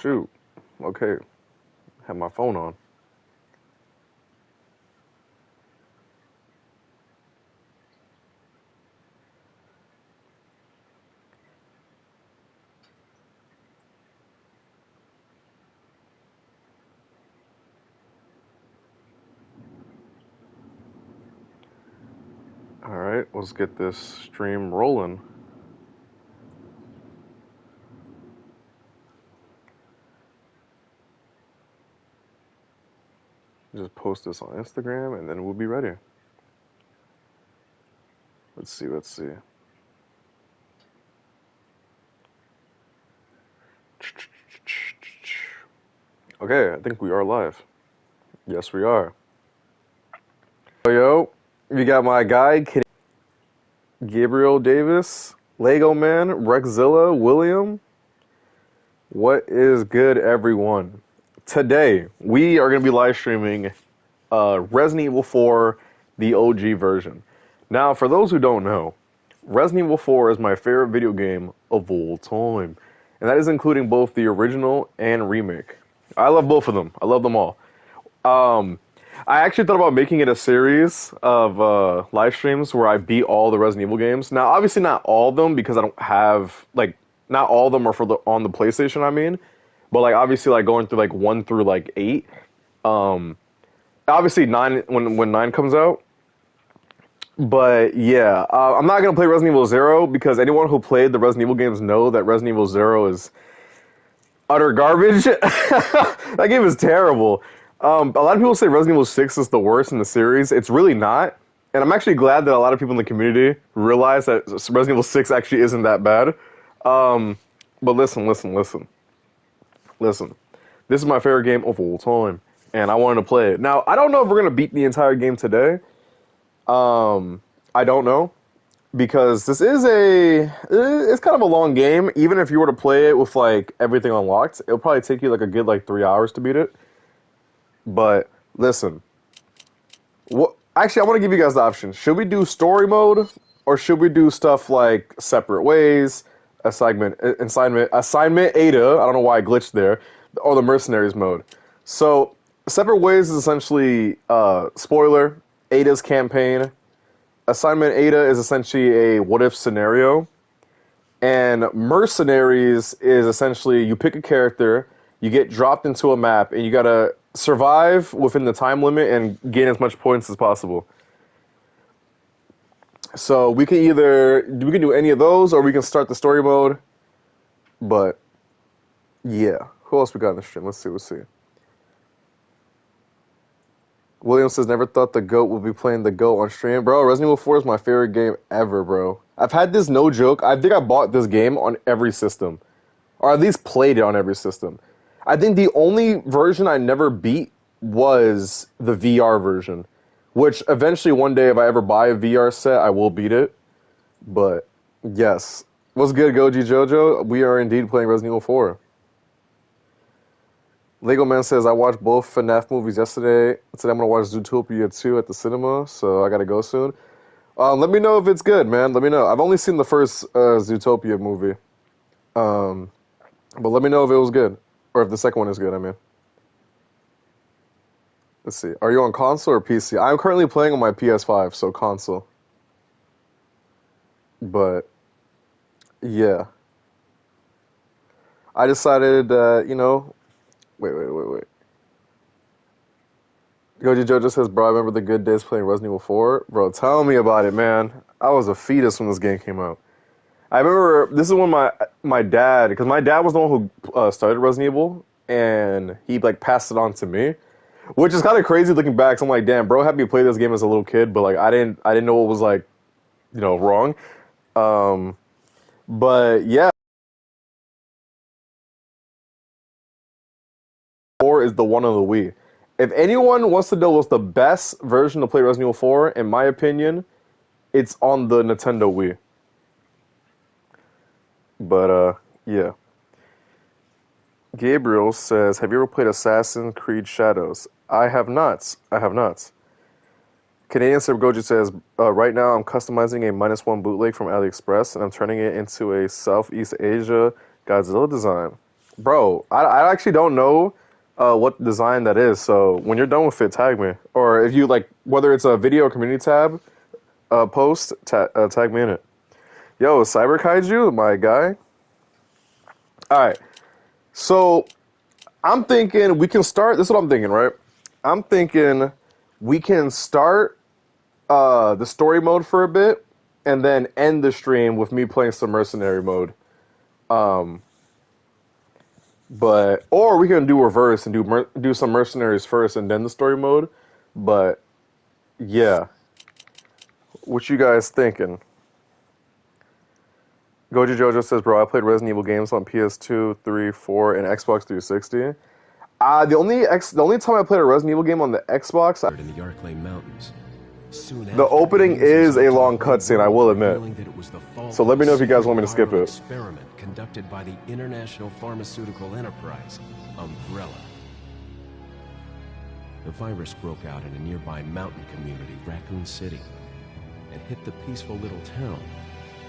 Shoot. Okay. Have my phone on. All right, let's get this stream rolling. Just post this on Instagram and then we'll be ready. Let's see, let's see. Okay, I think we are live. Yes, we are. Yo, we got my guy, Gabriel Davis, Lego Man, Rexzilla, William. What is good, everyone? Today, we are going to be live streaming Resident Evil 4, the OG version. Now, for those who don't know, Resident Evil 4 is my favorite video game of all time. And that is including both the original and remake. I love both of them. I love them all. I actually thought about making it a series of live streams where I beat all the Resident Evil games. Now, obviously not all of them because I don't have, like, not all of them are on the PlayStation, I mean. But, like, obviously, like, going through, like, 1 through, like, 8. Obviously, 9, when 9 comes out. But, yeah, I'm not going to play Resident Evil 0 because anyone who played the Resident Evil games know that Resident Evil 0 is utter garbage. That game is terrible. A lot of people say Resident Evil 6 is the worst in the series. It's really not. And I'm actually glad that a lot of people in the community realize that Resident Evil 6 actually isn't that bad. But listen. Listen. This is my favorite game of all time. And I wanted to play it. Now, I don't know if we're going to beat the entire game today. I don't know. Because this is it's kind of a long game. Even if you were to play it with, like, everything unlocked, it'll probably take you, like, a good, like, 3 hours to beat it. But listen, actually, I want to give you guys the option. Should we do story mode, or should we do stuff like separate ways, assignment Ada? I don't know why I glitched there, or the mercenaries mode. So separate ways is essentially spoiler Ada's campaign. Assignment Ada is essentially a what if scenario, and mercenaries is essentially you pick a character, you get dropped into a map, and you gotta survive within the time limit and gain as much points as possible. So we can do any of those, or we can start the story mode. But yeah, who else we got in the stream? Let's see. William says never thought the GOAT would be playing the GOAT on stream, bro. Resident Evil 4 is my favorite game ever, bro. I've had this no joke. I think I bought this game on every system, or at least played it on every system. I think the only version I never beat was the VR version, which eventually one day if I ever buy a VR set, I will beat it. But yes. What's good, Goji Jojo? We are indeed playing Resident Evil 4. Lego Man says, I watched both FNAF movies yesterday. Today I'm going to watch Zootopia 2 at the cinema, so I got to go soon. Let me know if it's good, man. Let me know. I've only seen the first Zootopia movie. But let me know if it was good. Or if the second one is good, I mean. Let's see. Are you on console or PC? I'm currently playing on my PS5, so console. But, yeah. I decided, Wait. Goji Jojo says, bro, I remember the good days playing Resident Evil 4. Bro, tell me about it, man. I was a fetus when this game came out. I remember this is when my dad, because my dad was the one who started Resident Evil, and he like passed it on to me, which is kind of crazy looking back. So I'm like, damn, bro, had me play this game as a little kid, but like I didn't know what was like, wrong. But yeah, 4 is the one on the Wii. If anyone wants to know what's the best version to play Resident Evil 4, in my opinion, it's on the Nintendo Wii. But yeah. Gabriel says, have you ever played Assassin's Creed Shadows? I have not. Canadian Sir Goji says, right now I'm customizing a -1 bootleg from AliExpress, and I'm turning it into a Southeast Asia Godzilla design. Bro, I actually don't know what design that is. So when you're done with it, tag me. Or if you like, whether it's a video or community tab post, tag me in it. Yo, Cyber Kaiju, my guy. All right. So I'm thinking we can start. This is what I'm thinking, right? I'm thinking we can start the story mode for a bit, and then end the stream with me playing some mercenary mode. Um, but or we can do reverse and do some mercenaries first and then the story mode. But yeah, what you guys thinking? Goji Jojo says, "Bro, I played Resident Evil games on PS2, 3, 4, and Xbox 360. The only time I played a Resident Evil game on the Xbox, in the Arklay Mountains. Soon the after, opening is a long cutscene, I will admit. revealing that it was the fault So let me know if you guys of want me to skip a viral it. experiment conducted by the international pharmaceutical enterprise, Umbrella. The virus broke out in a nearby mountain community, Raccoon City, and hit the peaceful little town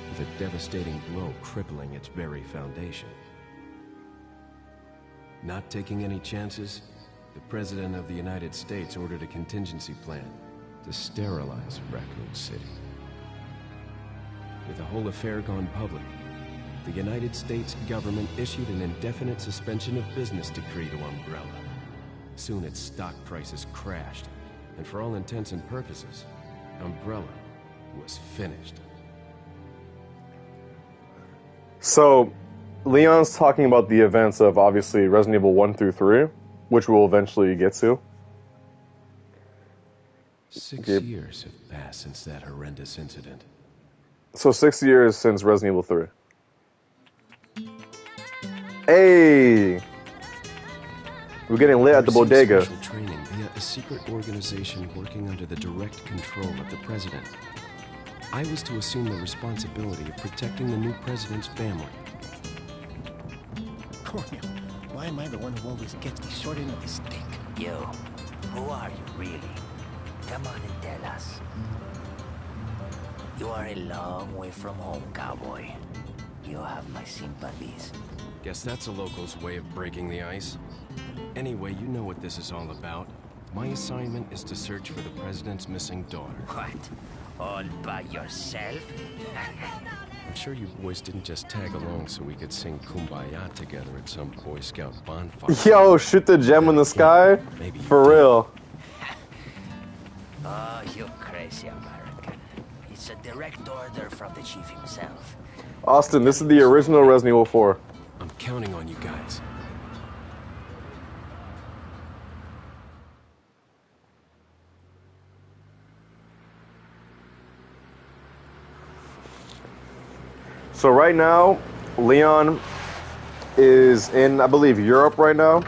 with a devastating blow crippling its very foundation. Not taking any chances, the President of the United States ordered a contingency plan to sterilize Raccoon City. With the whole affair gone public, the United States government issued an indefinite suspension of business decree to Umbrella. Soon its stock prices crashed, and for all intents and purposes, Umbrella was finished. So, Leon's talking about the events of, obviously, Resident Evil 1 through 3, which we'll eventually get to. 6 years have passed since that horrendous incident. So 6 years since Resident Evil 3. Hey! We're getting lit at the bodega. Special training via a secret organization working under the direct control of the president. I was to assume the responsibility of protecting the new president's family. Cornel, why am I the one who always gets the short end of the stick? Yo, who are you really? Come on and tell us. You are a long way from home, cowboy. You have my sympathies. Guess that's a local's way of breaking the ice. Anyway, you know what this is all about. My assignment is to search for the president's missing daughter. What? All by yourself? I'm sure you boys didn't just tag along so we could sing Kumbaya together at some Boy Scout bonfire. Yo, shoot the gem in the sky? Maybe For real. Oh, you crazy American. It's a direct order from the chief himself. Austin, this is the original Resident Evil 4. I'm counting on you guys. So right now, Leon is in, I believe, Europe right now,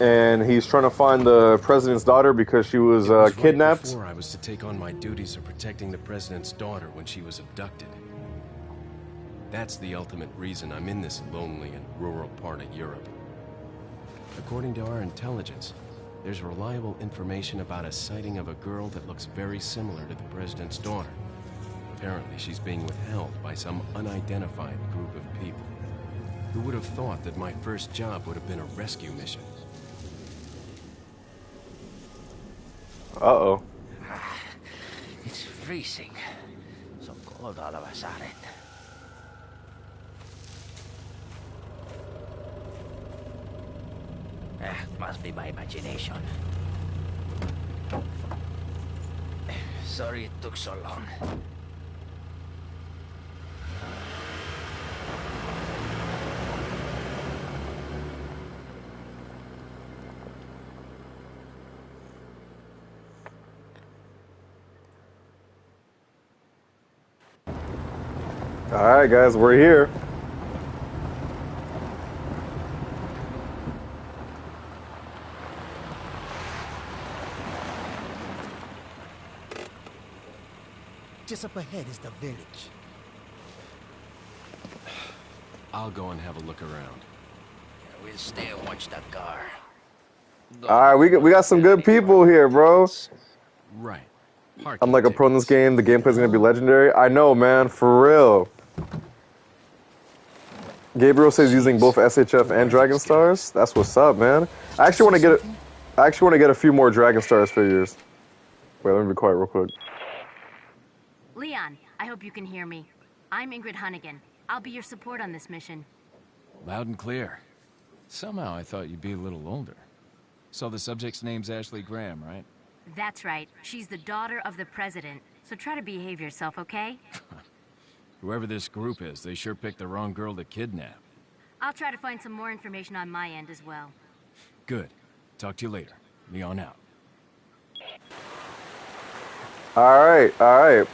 and he's trying to find the president's daughter because she was, kidnapped. Right before I was to take on my duties of protecting the president's daughter when she was abducted. That's the ultimate reason I'm in this lonely and rural part of Europe. According to our intelligence, there's reliable information about a sighting of a girl that looks very similar to the president's daughter. Apparently, she's being withheld by some unidentified group of people. Who would have thought that my first job would have been a rescue mission? Uh-oh. It's freezing. So cold all of a sudden. Must be my imagination. Sorry it took so long. Alright, guys, we're here. Just up ahead is the village. I'll go and have a look around. We'll stay and watch that car. Alright, we got some good people here, bro. Right. I'm like a pro in this game. The gameplay's gonna be legendary. I know, man, for real. Gabriel says using both SHF and Dragon Stars. That's what's up, man. I actually want to get I actually want to get a few more Dragon Stars figures. Wait, let me be quiet real quick. Leon, I hope you can hear me. I'm Ingrid Hunnigan. I'll be your support on this mission. Loud and clear. Somehow I thought you'd be a little older. So the subject's name's Ashley Graham, right? That's right. She's the daughter of the president. So try to behave yourself, okay? Whoever this group is, they sure picked the wrong girl to kidnap. I'll try to find some more information on my end as well. Good. Talk to you later. Leon out. Alright, alright.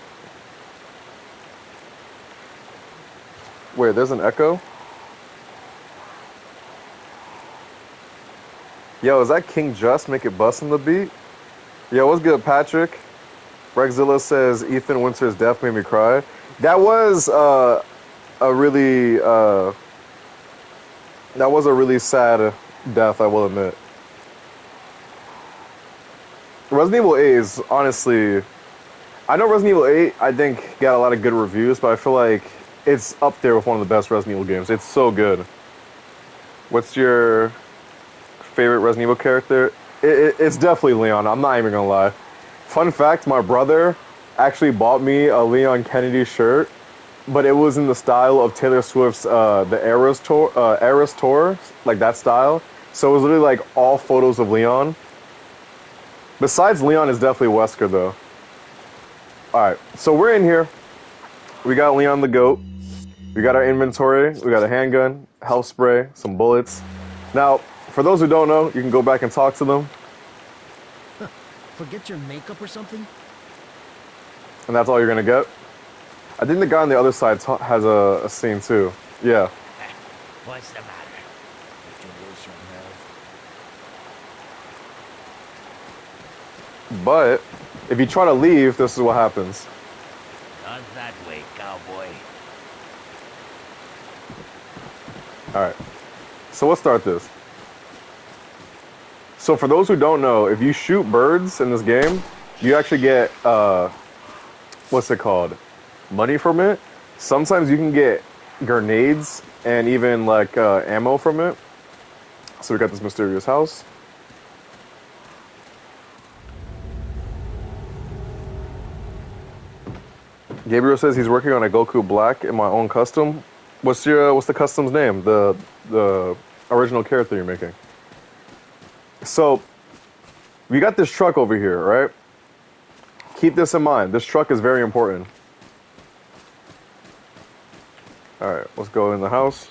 Wait, there's an echo? Yo, is that King Just Make It Bust in the beat? Yo, what's good, Patrick? Rexzilla says Ethan Winter's death made me cry. That was a really sad death, I will admit. Resident Evil 8 is honestly, I know Resident Evil 8 I think got a lot of good reviews, but I feel like it's up there with one of the best Resident Evil games. It's so good. What's your favorite Resident Evil character? It's definitely Leon. I'm not even gonna lie. Fun fact, my brother actually bought me a Leon Kennedy shirt, but it was in the style of Taylor Swift's the Eras Tour, like that style. So it was literally like all photos of Leon. Besides Leon is definitely Wesker though. Alright, so we're in here. We got Leon the GOAT. We got our inventory. We got a handgun, health spray, some bullets. Now, for those who don't know, you can go back and talk to them. Forget your makeup or something? And that's all you're gonna get. I think the guy on the other side has a scene too. Yeah. What's the matter? Did you lose your nerve? But if you try to leave, this is what happens. Not that way, cowboy. Alright. So let's start this. So for those who don't know, if you shoot birds in this game, you actually get what's it called? Money from it. Sometimes you can get grenades and even like ammo from it. So we got this mysterious house. Gabriel says he's working on a Goku Black in my own custom. What's the custom's name? The original character you're making. So we got this truck over here, right? Keep this in mind. This truck is very important. All right, let's go in the house.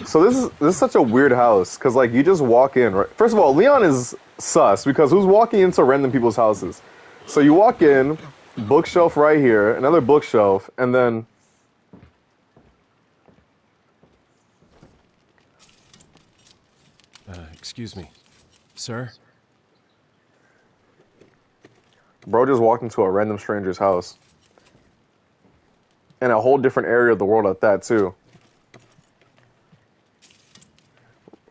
So this is such a weird house because like you just walk in, right? First of all, Leon is sus because who's walking into random people's houses? So you walk in, bookshelf right here, another bookshelf, and then Excuse me. Sir? bro just walked into a random stranger's house. In a whole different area of the world at that too.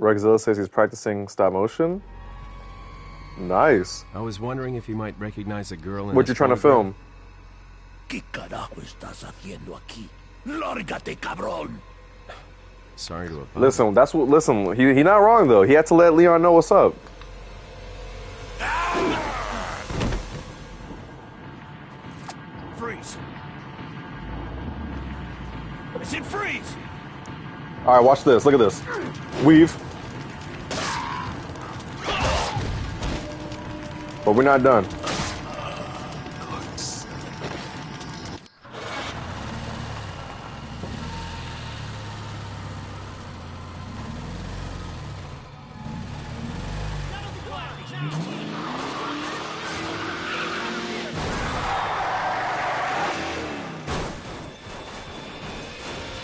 Rexzilla says he's practicing stop motion. Nice. I was wondering if you might recognize a girl in What this you trying to photograph. film? ¿Qué carajo estás haciendo aquí? Lárgate, cabrón! Sorry to apologize. Listen, he not wrong though. He had to let Leon know what's up. Freeze! I said freeze! Alright, watch this. Look at this. Weave. But we're not done.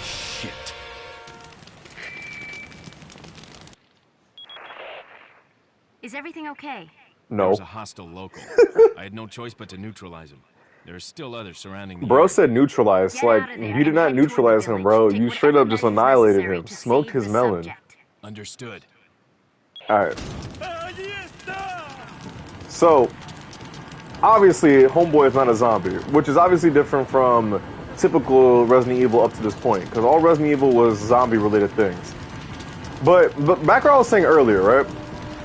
Shit. Is everything okay? There No. was a hostile local. I had no choice but to neutralize him. There are still others surrounding the Bro area. said neutralize. Get Like, out of there you did and not head toward the neutralize him, village. bro. Take You straight whatever up just measures annihilated necessary him. to Smoked save his the melon. subject. Understood. Alright. So, obviously, Homeboy is not a zombie, which is obviously different from typical Resident Evil up to this point, because all Resident Evil was zombie-related things. But back where I was saying earlier, right?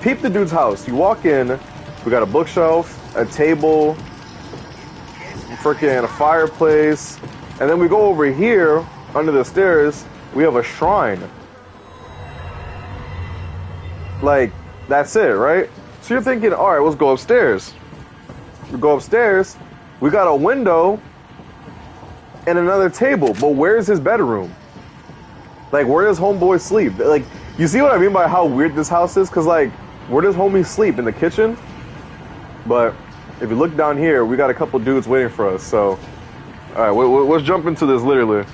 Peep the dude's house. You walk in, we got a bookshelf, a table, freaking a fireplace, and then we go over here, under the stairs, we have a shrine. Like, that's it, right? So you're thinking, alright, let's go upstairs. We go upstairs, we got a window and another table, but where's his bedroom? Like, where does homeboy sleep? Like, you see what I mean by how weird this house is? Because, like, where does homie sleep? In the kitchen? But if you look down here, we got a couple dudes waiting for us, so... Alright, let's jump into this, literally.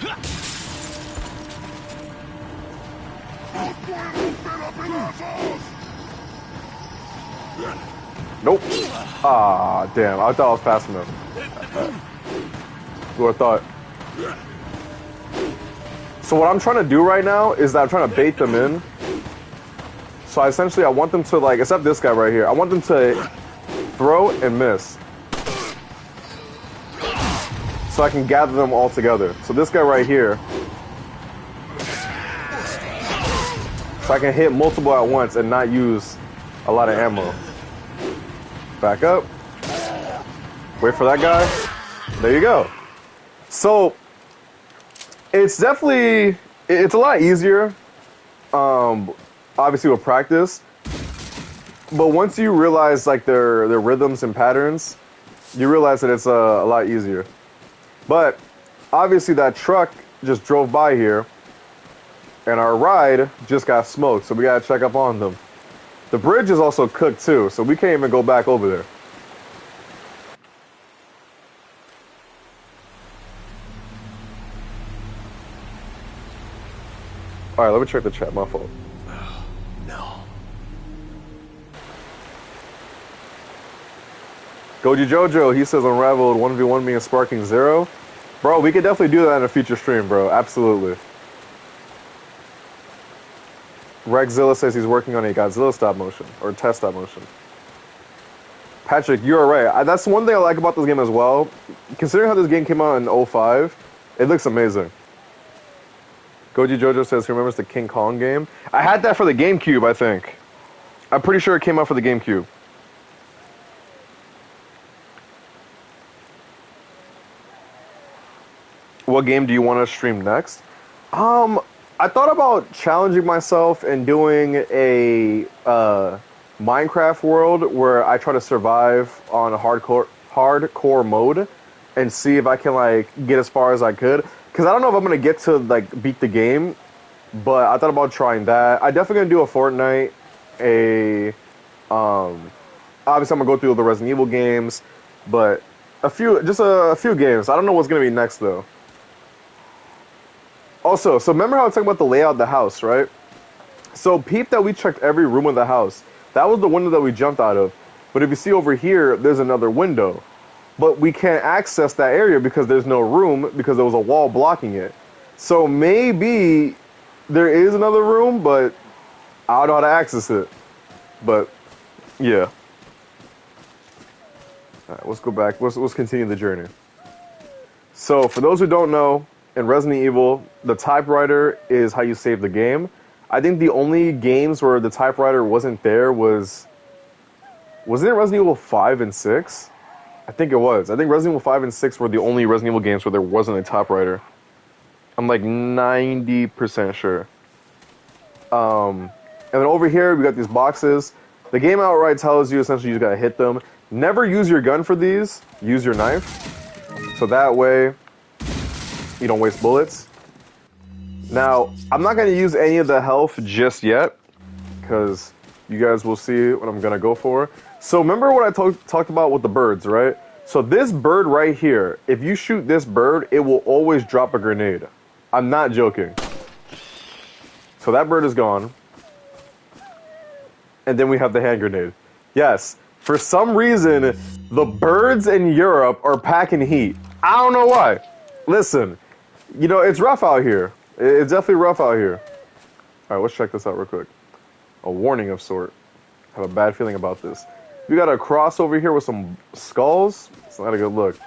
Nope. Ah, damn. I thought I was fast enough. Who I thought. So what I'm trying to do right now is that I'm trying to bait them in. So I want them to, like, except this guy right here. I want them to throw and miss. So I can gather them all together. So this guy right here. So I can hit multiple at once and not use a lot of ammo. Back up. Wait for that guy. There you go. So it's definitely, it's a lot easier, obviously with practice, but once you realize like their rhythms and patterns, you realize that it's a lot easier. But obviously that truck just drove by here and our ride just got smoked, so we gotta check up on them. The bridge is also cooked too, so we can't even go back over there. Alright, let me check the chat, my fault. Oh, no. Goji Jojo, he says Unraveled 1v1 me and Sparking 0. Bro, we could definitely do that in a future stream, bro. Absolutely. Rexzilla says he's working on a Godzilla stop motion, or test stop motion. Patrick, you're right. That's one thing I like about this game as well. Considering how this game came out in 05, it looks amazing. Goji Jojo says he remembers the King Kong game. I had that for the GameCube, I think. I'm pretty sure it came out for the GameCube. What game do you want to stream next? I thought about challenging myself and doing a Minecraft world where I try to survive on a hardcore mode and see if I can like get as far as I could. Because I don't know if I'm gonna get to like beat the game, but I thought about trying that. I definitely gonna do a Fortnite, obviously I'm gonna go through the Resident Evil games, but a few games. I don't know what's gonna be next though. Also, so remember how I was talking about the layout of the house, right? So peep that we checked every room of the house. That was the window that we jumped out of. But if you see over here, there's another window. But we can't access that area because there's no room because there was a wall blocking it. So maybe there is another room, but I don't know how to access it. But, yeah. Alright, let's go back. Let's continue the journey. So, for those who don't know, in Resident Evil, the typewriter is how you save the game. I think the only games where the typewriter wasn't there wasn't it Resident Evil 5 and 6? I think it was. I think Resident Evil 5 and 6 were the only Resident Evil games where there wasn't a typewriter. I'm like 90% sure. And then over here, we got these boxes. The game outright tells you essentially you just gotta hit them. Never use your gun for these. Use your knife. So that way, you don't waste bullets. Now, I'm not going to use any of the health just yet, because you guys will see what I'm going to go for. So remember what I talked about with the birds, right? So this bird right here, if you shoot this bird, it will always drop a grenade. I'm not joking. So that bird is gone. And then we have the hand grenade. Yes, for some reason, the birds in Europe are packing heat. I don't know why. Listen. You know, it's rough out here. It's definitely rough out here. Alright, let's check this out real quick. A warning of sort. I have a bad feeling about this. We got a cross over here with some skulls. It's not a good look.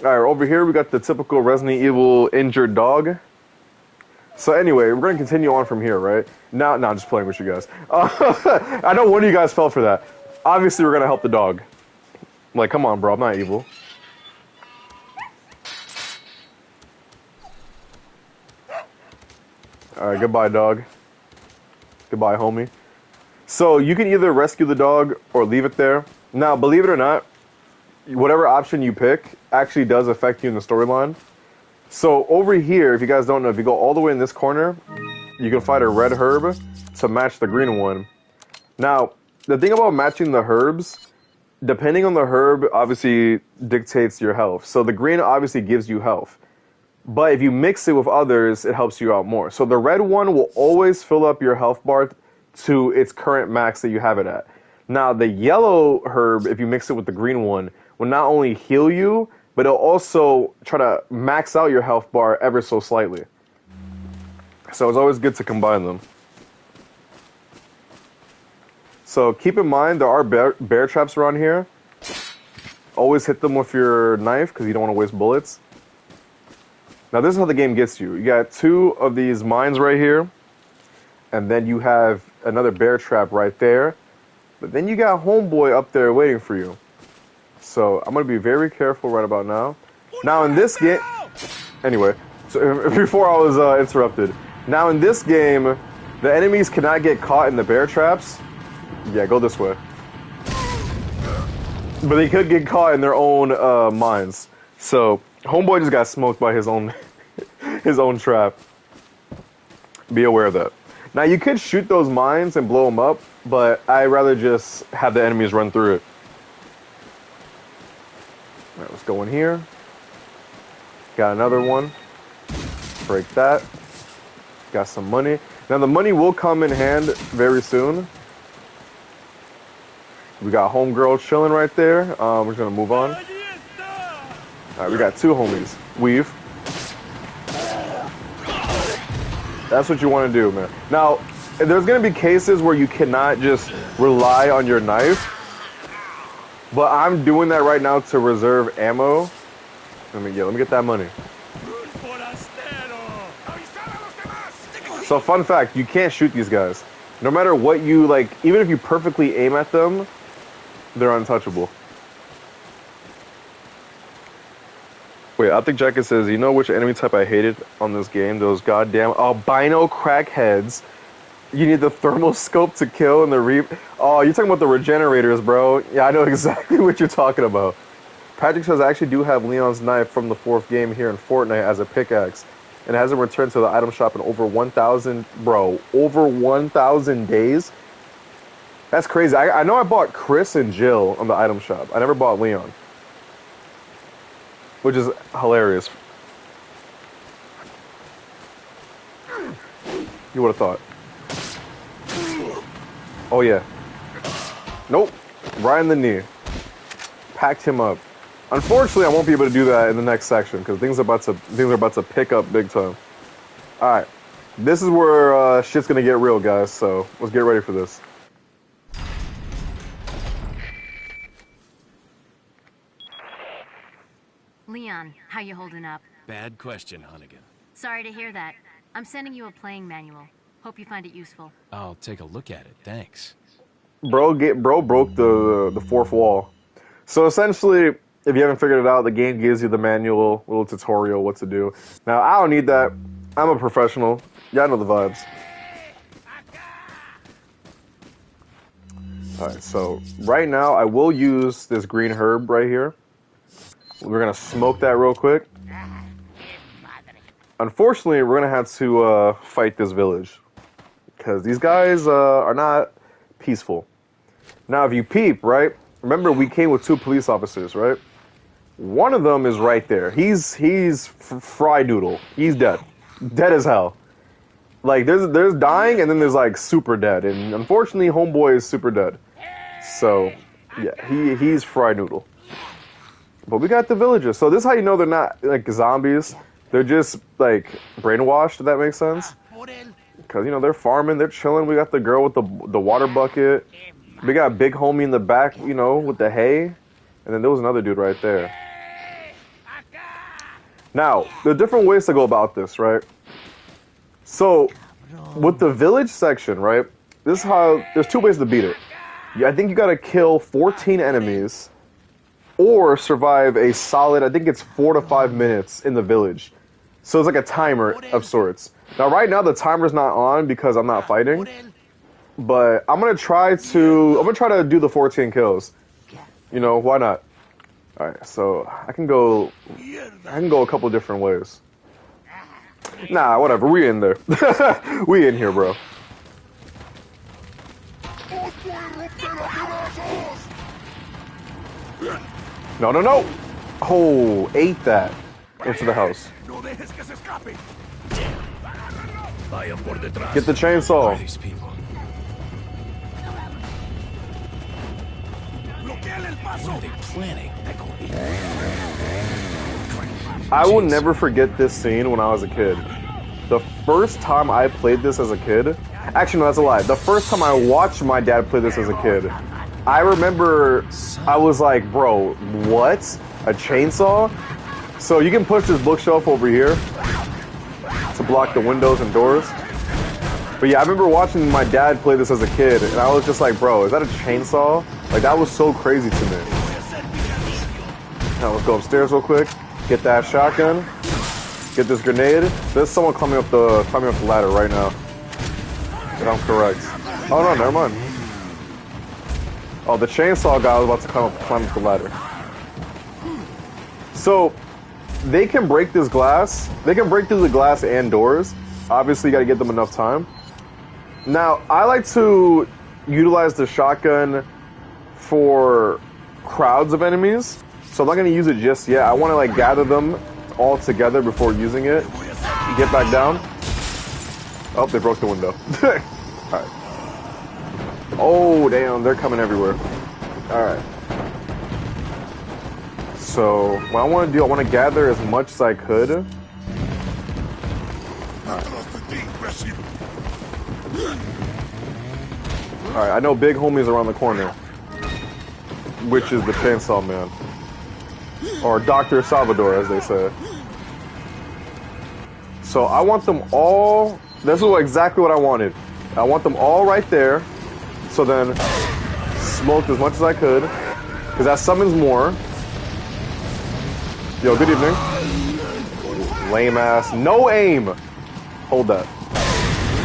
All right, over here we got the typical Resident Evil injured dog. So anyway, we're gonna continue on from here, right? Now, I'm just playing with you guys. I know one of you guys fell for that. Obviously, we're gonna help the dog. Like, come on, bro, I'm not evil. All right, goodbye, dog. Goodbye, homie. So you can either rescue the dog or leave it there. Now, believe it or not, whatever option you pick actually does affect you in the storyline. So over here, if you guys don't know, if you go all the way in this corner, you can find a red herb to match the green one. Now, the thing about matching the herbs, depending on the herb, obviously dictates your health. So the green obviously gives you health. But if you mix it with others, it helps you out more. So the red one will always fill up your health bar to its current max that you have it at. Now, the yellow herb, if you mix it with the green one, will not only heal you, but it'll also try to max out your health bar ever so slightly. So it's always good to combine them. So keep in mind, there are bear traps around here. Always hit them with your knife, because you don't want to waste bullets. Now this is how the game gets you. You got 2 of these mines right here, and then you have another bear trap right there. But then you got Homeboy up there waiting for you. So I'm going to be very careful right about now. Now in this game... Anyway, so before I was interrupted. Now in this game, the enemies cannot get caught in the bear traps. Yeah, go this way. But they could get caught in their own mines. So Homeboy just got smoked by his own trap. Be aware of that. Now you could shoot those mines and blow them up, but I'd rather just have the enemies run through it. All right, let's go in here. Got another one. Break that. Got some money. Now the money will come in hand very soon. We got homegirl chilling right there. We're just gonna move on. All right, we got 2 homies. Weave. That's what you want to do, man. Now, there's gonna be cases where you cannot just rely on your knife, but I'm doing that right now to reserve ammo. Let me get that money. So, fun fact: you can't shoot these guys. No matter what you like, even if you perfectly aim at them, they're untouchable. Wait, I think Jacket says, you know which enemy type I hated on this game? Those goddamn albino crackheads. You need the thermal scope to kill and the Oh, you're talking about the regenerators, bro. Yeah, I know exactly what you're talking about. Patrick says, I actually do have Leon's knife from the 4th game here in Fortnite as a pickaxe. And it hasn't returned to the item shop in over 1,000, bro. Over 1,000 days? That's crazy. I know I bought Chris and Jill on the item shop. I never bought Leon. Which is hilarious. You would have thought. Oh yeah. Nope. Right in the knee. Packed him up. Unfortunately, I won't be able to do that in the next section because things are about to pick up big time. All right. This is where shit's gonna get real, guys. So let's get ready for this. Leon, how you holding up? Bad question, Hunnigan. Sorry to hear that. I'm sending you a playing manual. Hope you find it useful. I'll take a look at it, thanks. Bro broke the 4th wall. So essentially, if you haven't figured it out, the game gives you the manual, little tutorial, what to do. Now, I don't need that. I'm a professional. Y'all know the vibes. Alright, so right now, I will use this green herb right here. We're going to smoke that real quick. Unfortunately, we're going to have to fight this village. Because these guys are not peaceful. Now, if you peep, right? Remember, we came with 2 police officers, right? One of them is right there. He's fry noodle. He's dead. Dead as hell. Like, there's dying, and then there's, like, super dead. And unfortunately, Homeboy is super dead. So, yeah, he's fry noodle. But we got the villagers. So this is how you know they're not, like, zombies. They're just, like, brainwashed, if that makes sense. Because, you know, they're farming, they're chilling. We got the girl with the water bucket. We got Big Homie in the back, you know, with the hay. And then there was another dude right there. Now, there are different ways to go about this, right? So, with the village section, right? This is how there's two ways to beat it. I think you gotta kill 14 enemies or survive a solid, I think it's 4 to 5 minutes in the village. So it's like a timer of sorts. Now, right now the timer's not on because I'm not fighting, but I'm gonna try to do the 14 kills. You know, why not? All right, so I can go a couple different ways. Nah, whatever. We in there. We in here, bro. No, no, no! Oh, ate that into the house. Get the Who chainsaw. are these people? What are they planning? I will never forget this scene when I was a kid. The first time I played this as a kid, actually no, that's a lie. The first time I watched my dad play this as a kid, I remember I was like, bro, what? A chainsaw? So you can push this bookshelf over here to block the windows and doors. But yeah, I remember watching my dad play this as a kid, and I was just like, bro, is that a chainsaw? Like, that was so crazy to me. Now let's go upstairs real quick, get that shotgun, get this grenade. There's someone climbing up the ladder right now. If I'm correct. Oh no, never mind. Oh, the chainsaw guy was about to climb up the ladder. So, they can break this glass. They can break through the glass and doors. Obviously, you gotta give them enough time. Now, I like to utilize the shotgun for crowds of enemies. So I'm not gonna use it just yet. I wanna like gather them all together before using it. Get back down. Oh, they broke the window. Alright. Oh, damn, they're coming everywhere. Alright. So, what I want to do, I want to gather as much as I could. Alright, I know Big Homie's around the corner. Which is the Chainsaw Man. Or Dr. Salvador, as they say. So, I want them all... This is exactly what I wanted. I want them all right there. So then, smoked as much as I could. Because that summons more. Yo, good evening. Lame ass. No aim! Hold that.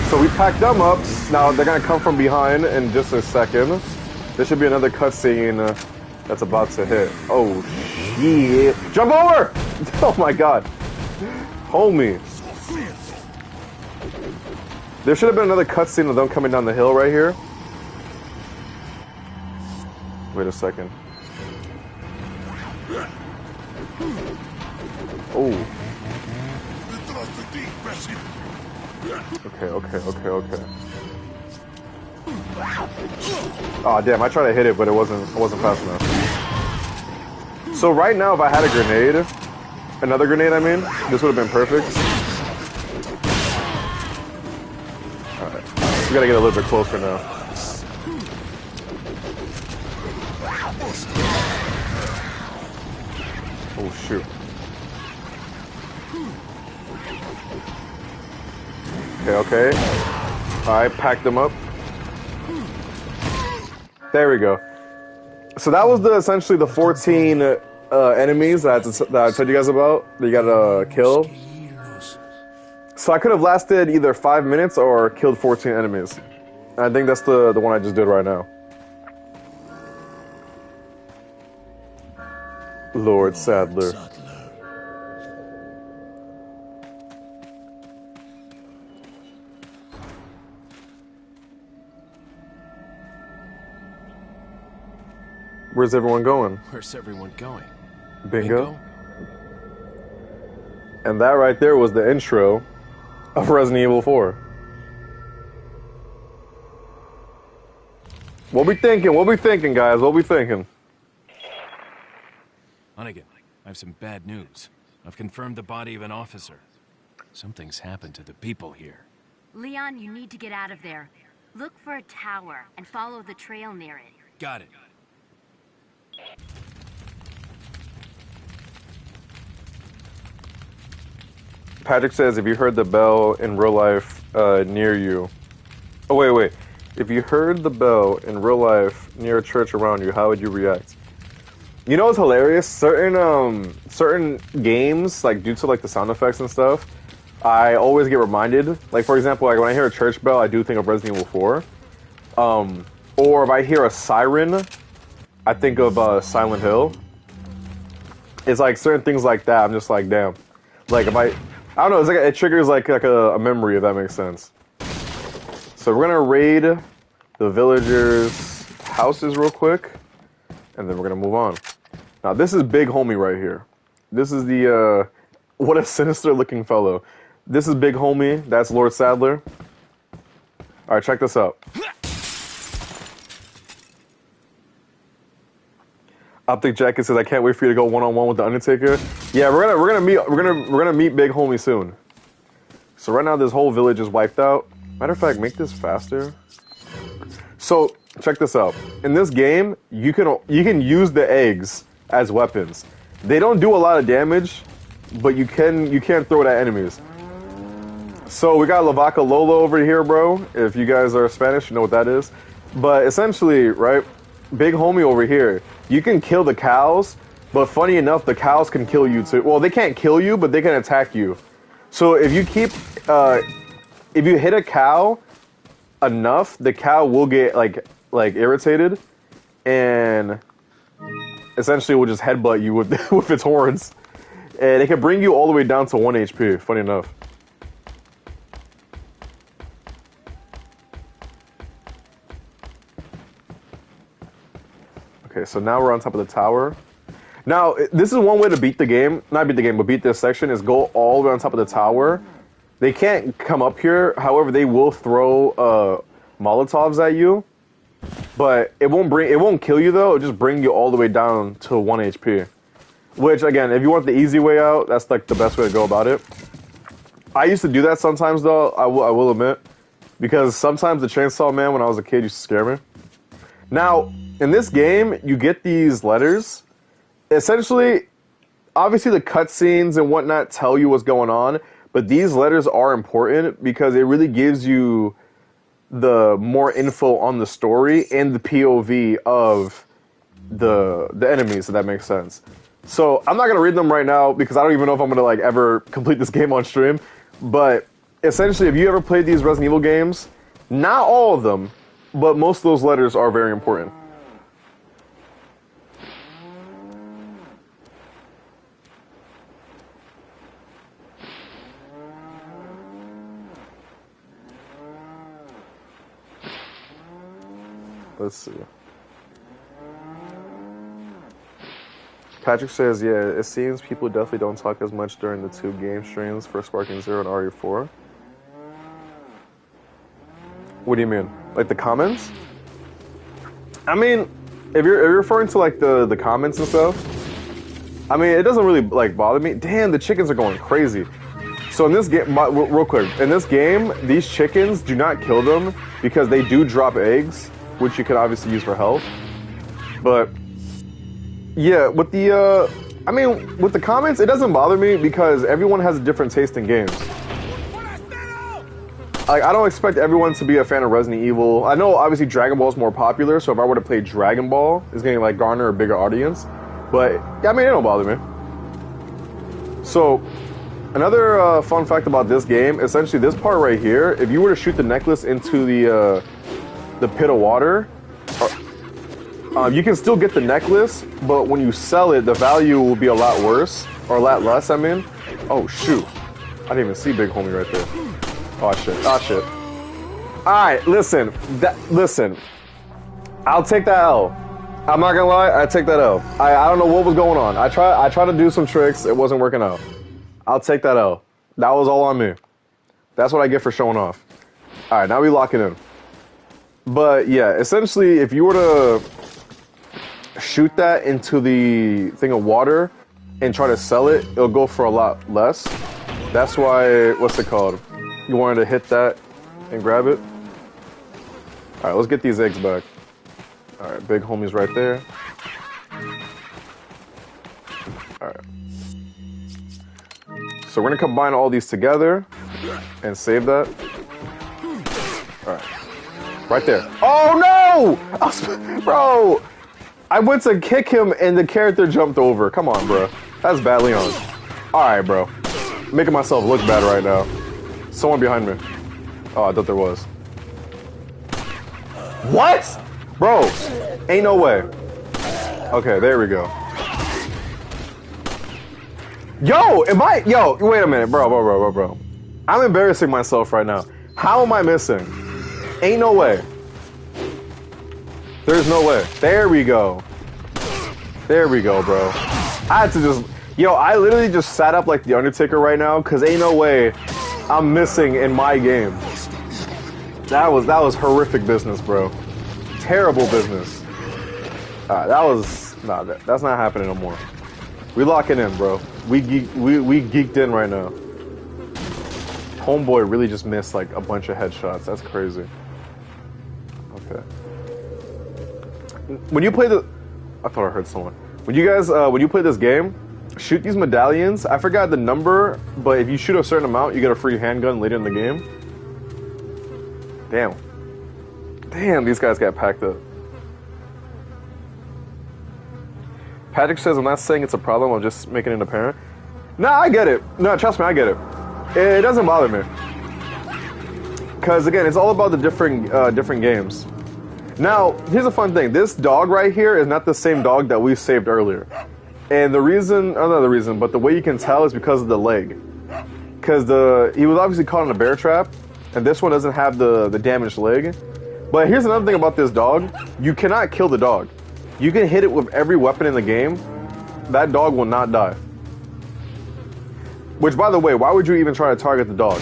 So we packed them up. Now they're gonna come from behind in just a second. There should be another cutscene that's about to hit. Oh, shit. Jump over! Oh my god. Homie. There should have been another cutscene of them coming down the hill right here. Wait a second. Oh. Okay. Oh damn, I tried to hit it, but I wasn't fast enough. So right now, if I had a grenade, another grenade I mean, this would have been perfect. Alright. We gotta get a little bit closer now. Oh shoot. Okay. Alright, pack them up. There we go. So that was essentially the 14 enemies that I told you guys about that you gotta kill. So I could have lasted either 5 minutes or killed 14 enemies. I think that's the one I just did right now. Lord Sadler. Where's everyone going? Where's everyone going? Bingo. And that right there was the intro of Resident Evil 4. What we thinking, guys? What we thinking? Hunnigan, I have some bad news. I've confirmed the body of an officer. Something's happened to the people here. Leon, you need to get out of there. Look for a tower and follow the trail near it. Got it. Patrick says, if you heard the bell in real life near you. Oh, wait. If you heard the bell in real life near a church around you, how would you react? You know what's hilarious? Certain games, like due to like the sound effects and stuff, I always get reminded. Like for example, like when I hear a church bell, I do think of Resident Evil 4. Or if I hear a siren, I think of Silent Hill. It's like certain things like that. I'm just like, damn. Like if I don't know. It's like it triggers like a memory, if that makes sense. So we're gonna raid the villagers' houses real quick, and then we're gonna move on. Now this is Big Homie right here. This is the what a sinister looking fellow. This is Big Homie. That's Lord Sadler. All right, check this out. Optic Jacket says, "I can't wait for you to go one-on-one with the Undertaker." Yeah, we're gonna meet Big Homie soon. So right now this whole village is wiped out. Matter of fact, make this faster. So check this out. In this game, you can use the eggs as weapons. They don't do a lot of damage, but you can throw it at enemies. So we got La Vaca Lola over here, bro. If you guys are Spanish, you know what that is. But essentially, right, Big Homie over here. You can kill the cows, but funny enough, the cows can kill you too. Well, they can't kill you, but they can attack you. So if you if you hit a cow enough, the cow will get like irritated, and essentially will just headbutt you with with its horns, and it can bring you all the way down to 1 HP. Funny enough. Okay, so now we're on top of the tower. Now, this is one way to beat the game. Not beat the game, but beat this section, is go all the way on top of the tower. They can't come up here. However, they will throw Molotovs at you. But it won't kill you, though. It'll just bring you all the way down to 1 HP. Which, again, if you want the easy way out, that's like the best way to go about it. I used to do that sometimes, though, I will admit. Because sometimes the Chainsaw Man, when I was a kid, used to scare me. Now, in this game, you get these letters. Essentially, obviously the cutscenes and whatnot tell you what's going on, but these letters are important because it really gives you the more info on the story and the POV of the enemies, if that makes sense. So I'm not gonna read them right now because I don't even know if I'm gonna like ever complete this game on stream. But essentially, if you ever played these Resident Evil games, not all of them, but most of those letters are very important. Let's see. Patrick says, yeah, it seems people definitely don't talk as much during the 2 game streams for Sparking Zero and RE4. What do you mean? Like the comments? I mean, if you're referring to like the comments and stuff, I mean, it doesn't really like bother me. Damn, the chickens are going crazy. So in this game, real quick, in this game, these chickens, do not kill them because they do drop eggs, which you could obviously use for health. But yeah, with the I mean, with the comments, it doesn't bother me because everyone has a different taste in games. Like, I don't expect everyone to be a fan of Resident Evil. I know obviously Dragon Ball is more popular, so if I were to play Dragon Ball, it's going to like garner a bigger audience. But yeah, I mean, it don't bother me. So another fun fact about this game, essentially this part right here, if you were to shoot the necklace into the pit of water, you can still get the necklace, but when you sell it, the value will be a lot worse, or a lot less, I mean. Oh, shoot. I didn't even see Big Homie right there. Oh, shit. Oh, shit. Alright, listen. Listen. I'll take that L. I'm not gonna lie, I take that L. I don't know what was going on. I tried to do some tricks, it wasn't working out. I'll take that L. That was all on me. That's what I get for showing off. Alright, now we lock it in. But yeah, essentially, if you were to shoot that into the thing of water and try to sell it, it'll go for a lot less. That's why, what's it called? You wanted to hit that and grab it. All right, let's get these eggs back. All right, Big Homie's right there. All right. So we're gonna combine all these together and save that. All right. Right there. Oh no! Bro! I went to kick him and the character jumped over. Come on, bro. That's bad, Leon. Alright, bro. Making myself look bad right now. Someone behind me. Oh, I thought there was. What? Bro, ain't no way. Okay, there we go. Yo, yo, wait a minute, bro. I'm embarrassing myself right now. How am I missing? Ain't no way. There's no way. There we go. There we go, bro. I had to just... Yo, I literally just sat up like The Undertaker right now, because ain't no way I'm missing in my game. That was horrific business, bro. Terrible business. That was... Nah, that's not happening no more. We locking in, bro. We geeked in right now. Homeboy really just missed like a bunch of headshots. That's crazy. Okay. When you play the... I thought I heard someone. When you guys, when you play this game, shoot these medallions. I forgot the number, but if you shoot a certain amount, you get a free handgun later in the game. Damn. Damn, these guys got packed up. Patrick says, I'm not saying it's a problem, I'm just making it apparent. Nah, I get it. No, trust me, I get it. It doesn't bother me. Because, again, it's all about the different games. Now, here's a fun thing. This dog right here is not the same dog that we saved earlier. And the reason, or not the reason, but the way you can tell is because of the leg. Because he was obviously caught in a bear trap, and this one doesn't have the damaged leg. But here's another thing about this dog. You cannot kill the dog. You can hit it with every weapon in the game. That dog will not die. Which, by the way, why would you even try to target the dog?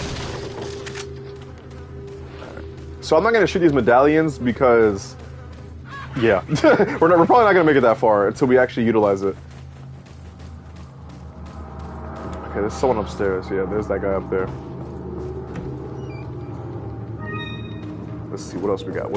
So I'm not going to shoot these medallions because, yeah, we're probably not going to make it that far until we actually utilize it. Okay, there's someone upstairs. Yeah, there's that guy up there. Let's see, what else we got?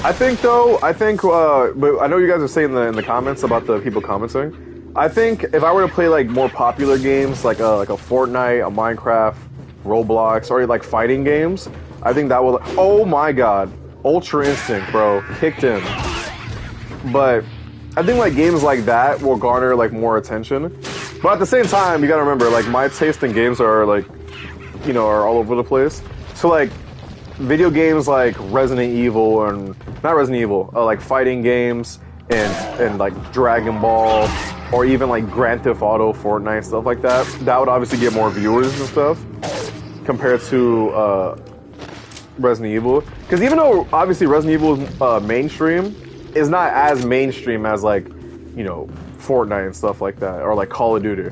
I think, though, but I know you guys are saying in the comments about the people commenting. I think if I were to play, like, more popular games, like a Fortnite, a Minecraft, Roblox, or like fighting games, I think that will... Oh my god. Ultra Instinct, bro. Kicked in. But I think like games like that will garner like more attention. But at the same time, you gotta remember, like my taste in games are like, you know, are all over the place. So like video games like Resident Evil and... Not Resident Evil, like fighting games and like Dragon Ball, or even like Grand Theft Auto, Fortnite, stuff like that. That would obviously get more viewers and stuff compared to Resident Evil. Because even though obviously Resident Evil is mainstream, is not as mainstream as like, you know, Fortnite and stuff like that, or like Call of Duty.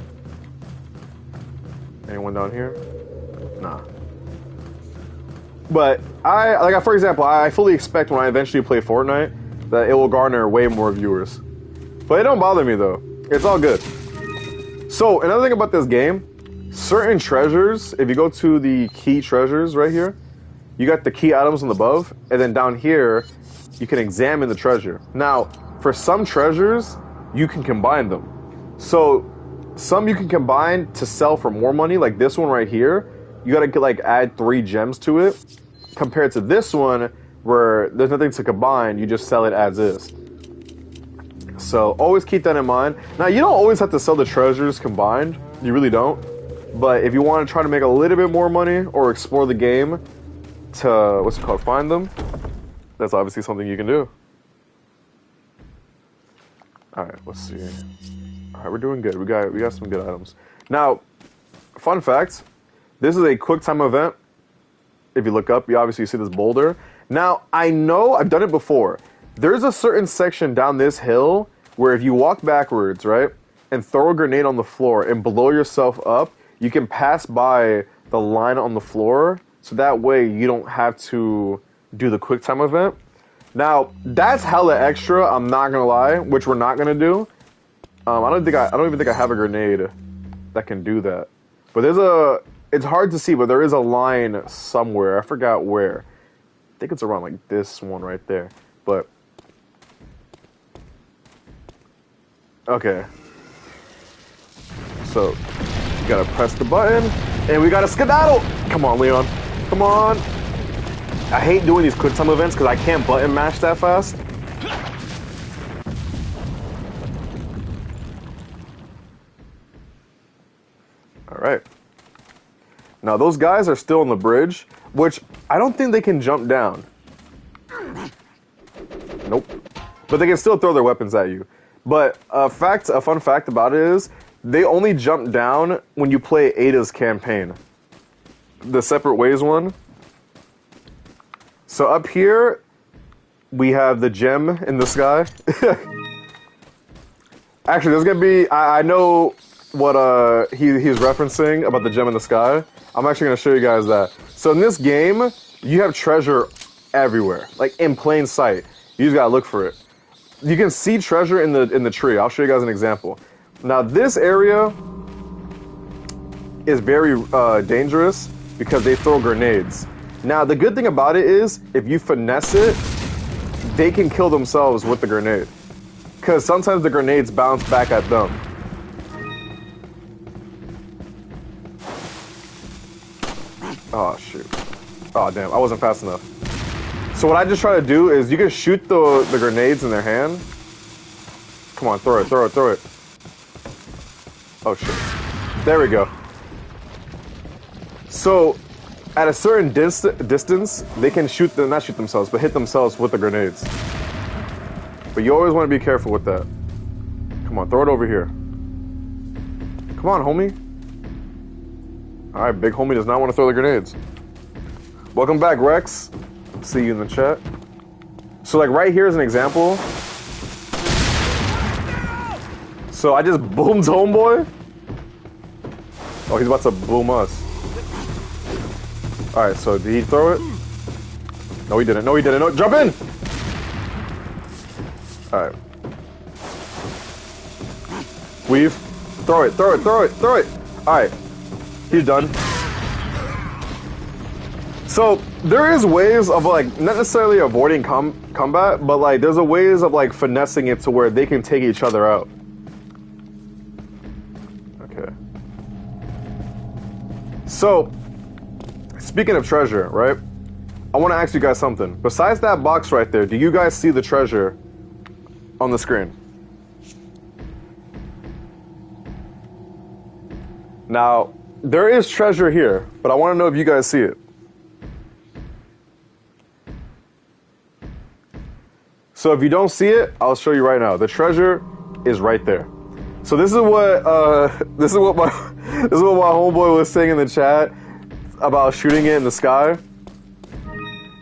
Anyone down here? Nah. But for example, I fully expect when I eventually play Fortnite that it will garner way more viewers. But it don't bother me though. It's all good. So another thing about this game, certain treasures, if you go to the key treasures right here, you got the key items on the above, and then down here, you can examine the treasure. Now, for some treasures, you can combine them. So, some you can combine to sell for more money, like this one right here. You gotta like add 3 gems to it, compared to this one, where there's nothing to combine, you just sell it as is. So, always keep that in mind. Now, you don't always have to sell the treasures combined, you really don't. But if you want to try to make a little bit more money or explore the game to, what's it called, find them, that's obviously something you can do. Alright, let's see. Alright, we're doing good. We got some good items. Now, fun fact, this is a quick time event. If you look up, you obviously see this boulder. Now, I know I've done it before. There's a certain section down this hill where if you walk backwards, right, and throw a grenade on the floor and blow yourself up, you can pass by the line on the floor, so that way you don't have to do the quick time event. Now, that's hella extra, I'm not gonna lie, which we're not gonna do. I don't even think I have a grenade that can do that. But it's hard to see, but there is a line somewhere, I forgot where. I think it's around like this one right there, but... Okay. So you gotta press the button, and we gotta skedaddle. Come on, Leon. Come on. I hate doing these quick time events because I can't button mash that fast. All right. Now those guys are still on the bridge, which I don't think they can jump down. Nope. But they can still throw their weapons at you. But a fun fact about it is, they only jump down when you play Ada's campaign. The Separate Ways one. So up here, we have the gem in the sky. Actually, there's gonna be, I know what he's referencing about the gem in the sky. I'm actually gonna show you guys that. So in this game, you have treasure everywhere, like in plain sight. You just gotta look for it. You can see treasure in the tree. I'll show you guys an example. Now this area is very dangerous because they throw grenades. Now the good thing about it is, if you finesse it, they can kill themselves with the grenade. Because sometimes the grenades bounce back at them. Oh shoot. Oh damn, I wasn't fast enough. So what I just try to do is, you can shoot the grenades in their hand. Come on, throw it, throw it, throw it. Oh shit. There we go. So at a certain distance, they can not shoot themselves, but hit themselves with the grenades. But you always want to be careful with that. Come on, throw it over here. Come on, homie. Alright, big homie does not want to throw the grenades. Welcome back, Rex. See you in the chat. So like right here is an example. So I just boomed homeboy. Oh, he's about to boom us. Alright, so did he throw it? No, he didn't. No, he didn't. No, jump in! Alright. Weave. Throw it, throw it, throw it, throw it! Alright. He's done. So, there is ways of like, not necessarily avoiding combat, but like, there's a ways of like finessing it to where they can take each other out. Okay. So, speaking of treasure, right? I want to ask you guys something. Besides that box right there, do you guys see the treasure on the screen? Now, there is treasure here, but I want to know if you guys see it. So if you don't see it, I'll show you right now. The treasure is right there. So this is what my homeboy was saying in the chat about shooting it in the sky.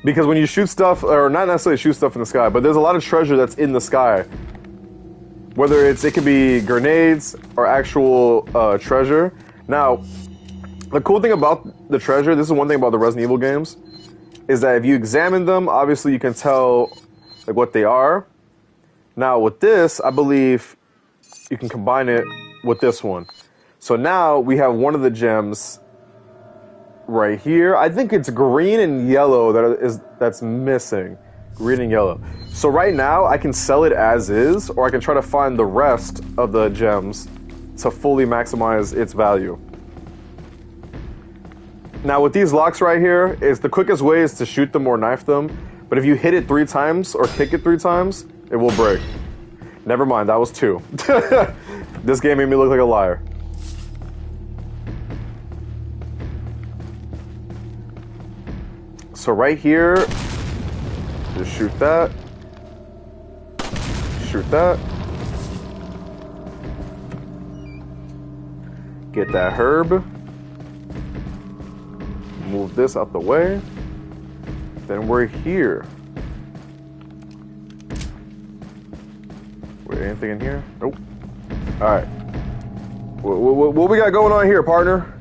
Because when you shoot stuff, or not necessarily shoot stuff in the sky, but there's a lot of treasure that's in the sky. Whether it could be grenades or actual treasure. Now, the cool thing about the treasure, this is one thing about the Resident Evil games, is that if you examine them, obviously you can tell like what they are. Now with this, I believe you can combine it with this one. So now we have one of the gems right here. I think it's green and yellow that's missing. Green and yellow. So right now I can sell it as is, or I can try to find the rest of the gems to fully maximize its value. Now with these locks right here, is the quickest way is to shoot them or knife them. But if you hit it 3 times or kick it 3 times, it will break. Never mind, that was 2. This game made me look like a liar. So right here, just shoot that. Shoot that. Get that herb. Move this out the way. Then we're here. Wait, anything in here? Nope. Alright. What we got going on here, partner?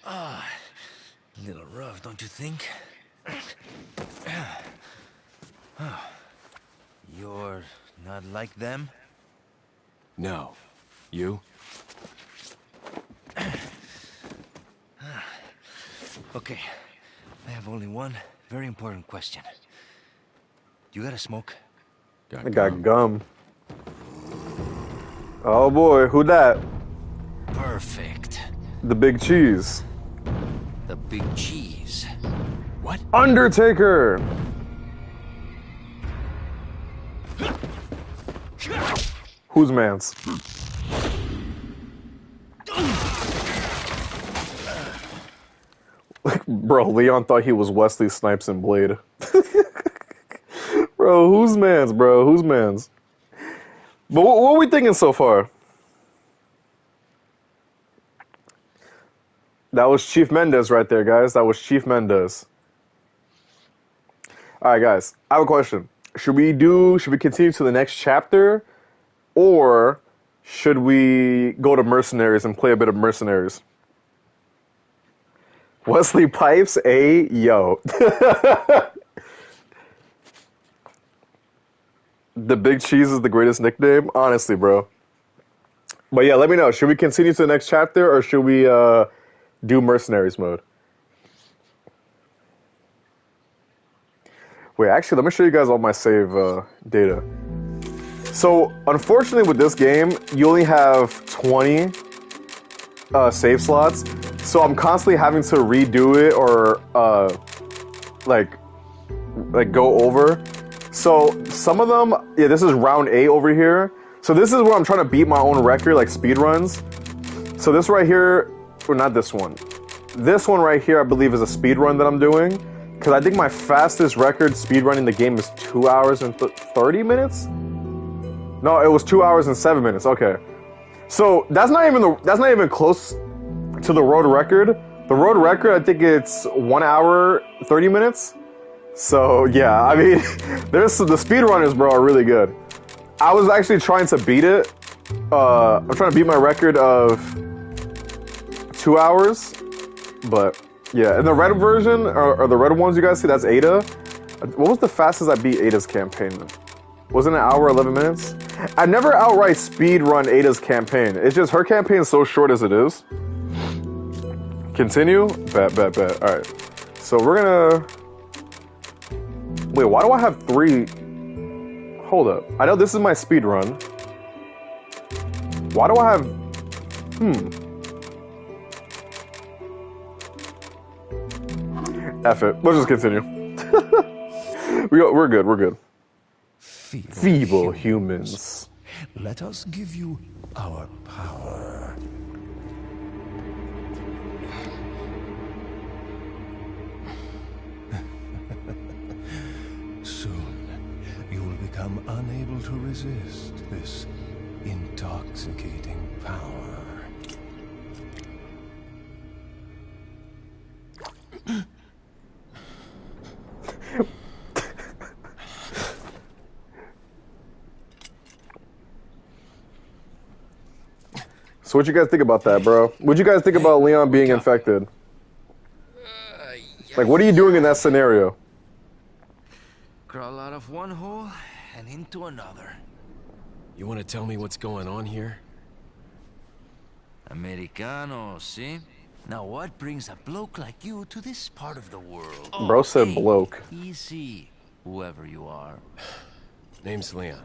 A little rough, don't you think? You're not like them? No. You? Okay, I have only one very important question. You got a smoke? I got gum. Oh boy, who that? Perfect. The big cheese. The big cheese. What? Undertaker! Whose man's? Bro, Leon thought he was Wesley Snipes in Blade. Bro, whose man's, bro? Whose man's? But what are we thinking so far? That was Chief Mendez right there, guys. That was Chief Mendez. All right, guys. I have a question. Should we continue to the next chapter, or should we go to Mercenaries and play a bit of Mercenaries? Wesley Pipes, yo. The Big Cheese is the greatest nickname? Honestly, bro. But yeah, let me know. Should we continue to the next chapter, or should we do Mercenaries mode? Wait, actually, let me show you guys all my save data. So, unfortunately with this game, you only have 20 save slots. So I'm constantly having to redo it or like go over. So some of them, yeah, this is round 8 over here. So this is where I'm trying to beat my own record, like speed runs. So this right here, or not this one. This one right here, I believe, is a speed run that I'm doing. Because I think my fastest record speed running the game is 2 hours and 30 minutes. No, it was 2 hours and 7 minutes. Okay, so that's not even close to the road record. The road record, I think it's 1 hour 30 minutes. So yeah, I mean, there's the speedrunners, bro, are really good. I was actually trying to beat it. I'm trying to beat my record of 2 hours, but yeah. And the red version, or the red ones you guys see, that's Ada. What was the fastest I beat Ada's campaign? Wasn't it an hour 11 minutes? I never outright speed run Ada's campaign. It's just her campaign is so short as it is. Continue? Bet. All right. So we're gonna. Wait, why do I have 3? Hold up. I know this is my speed run. Why do I have... F it. Let's just continue. We're good. Feeble humans. Let us give you our power. Soon, you will become unable to resist this intoxicating power. So what you guys think about that, bro? What'd you guys think about Leon being infected? Like, what are you doing in that scenario? Crawl out of one hole and into another. You want to tell me what's going on here? Americano, see? Now what brings a bloke like you to this part of the world? Bro said Hey, bloke. easy, whoever you are. Name's Leon.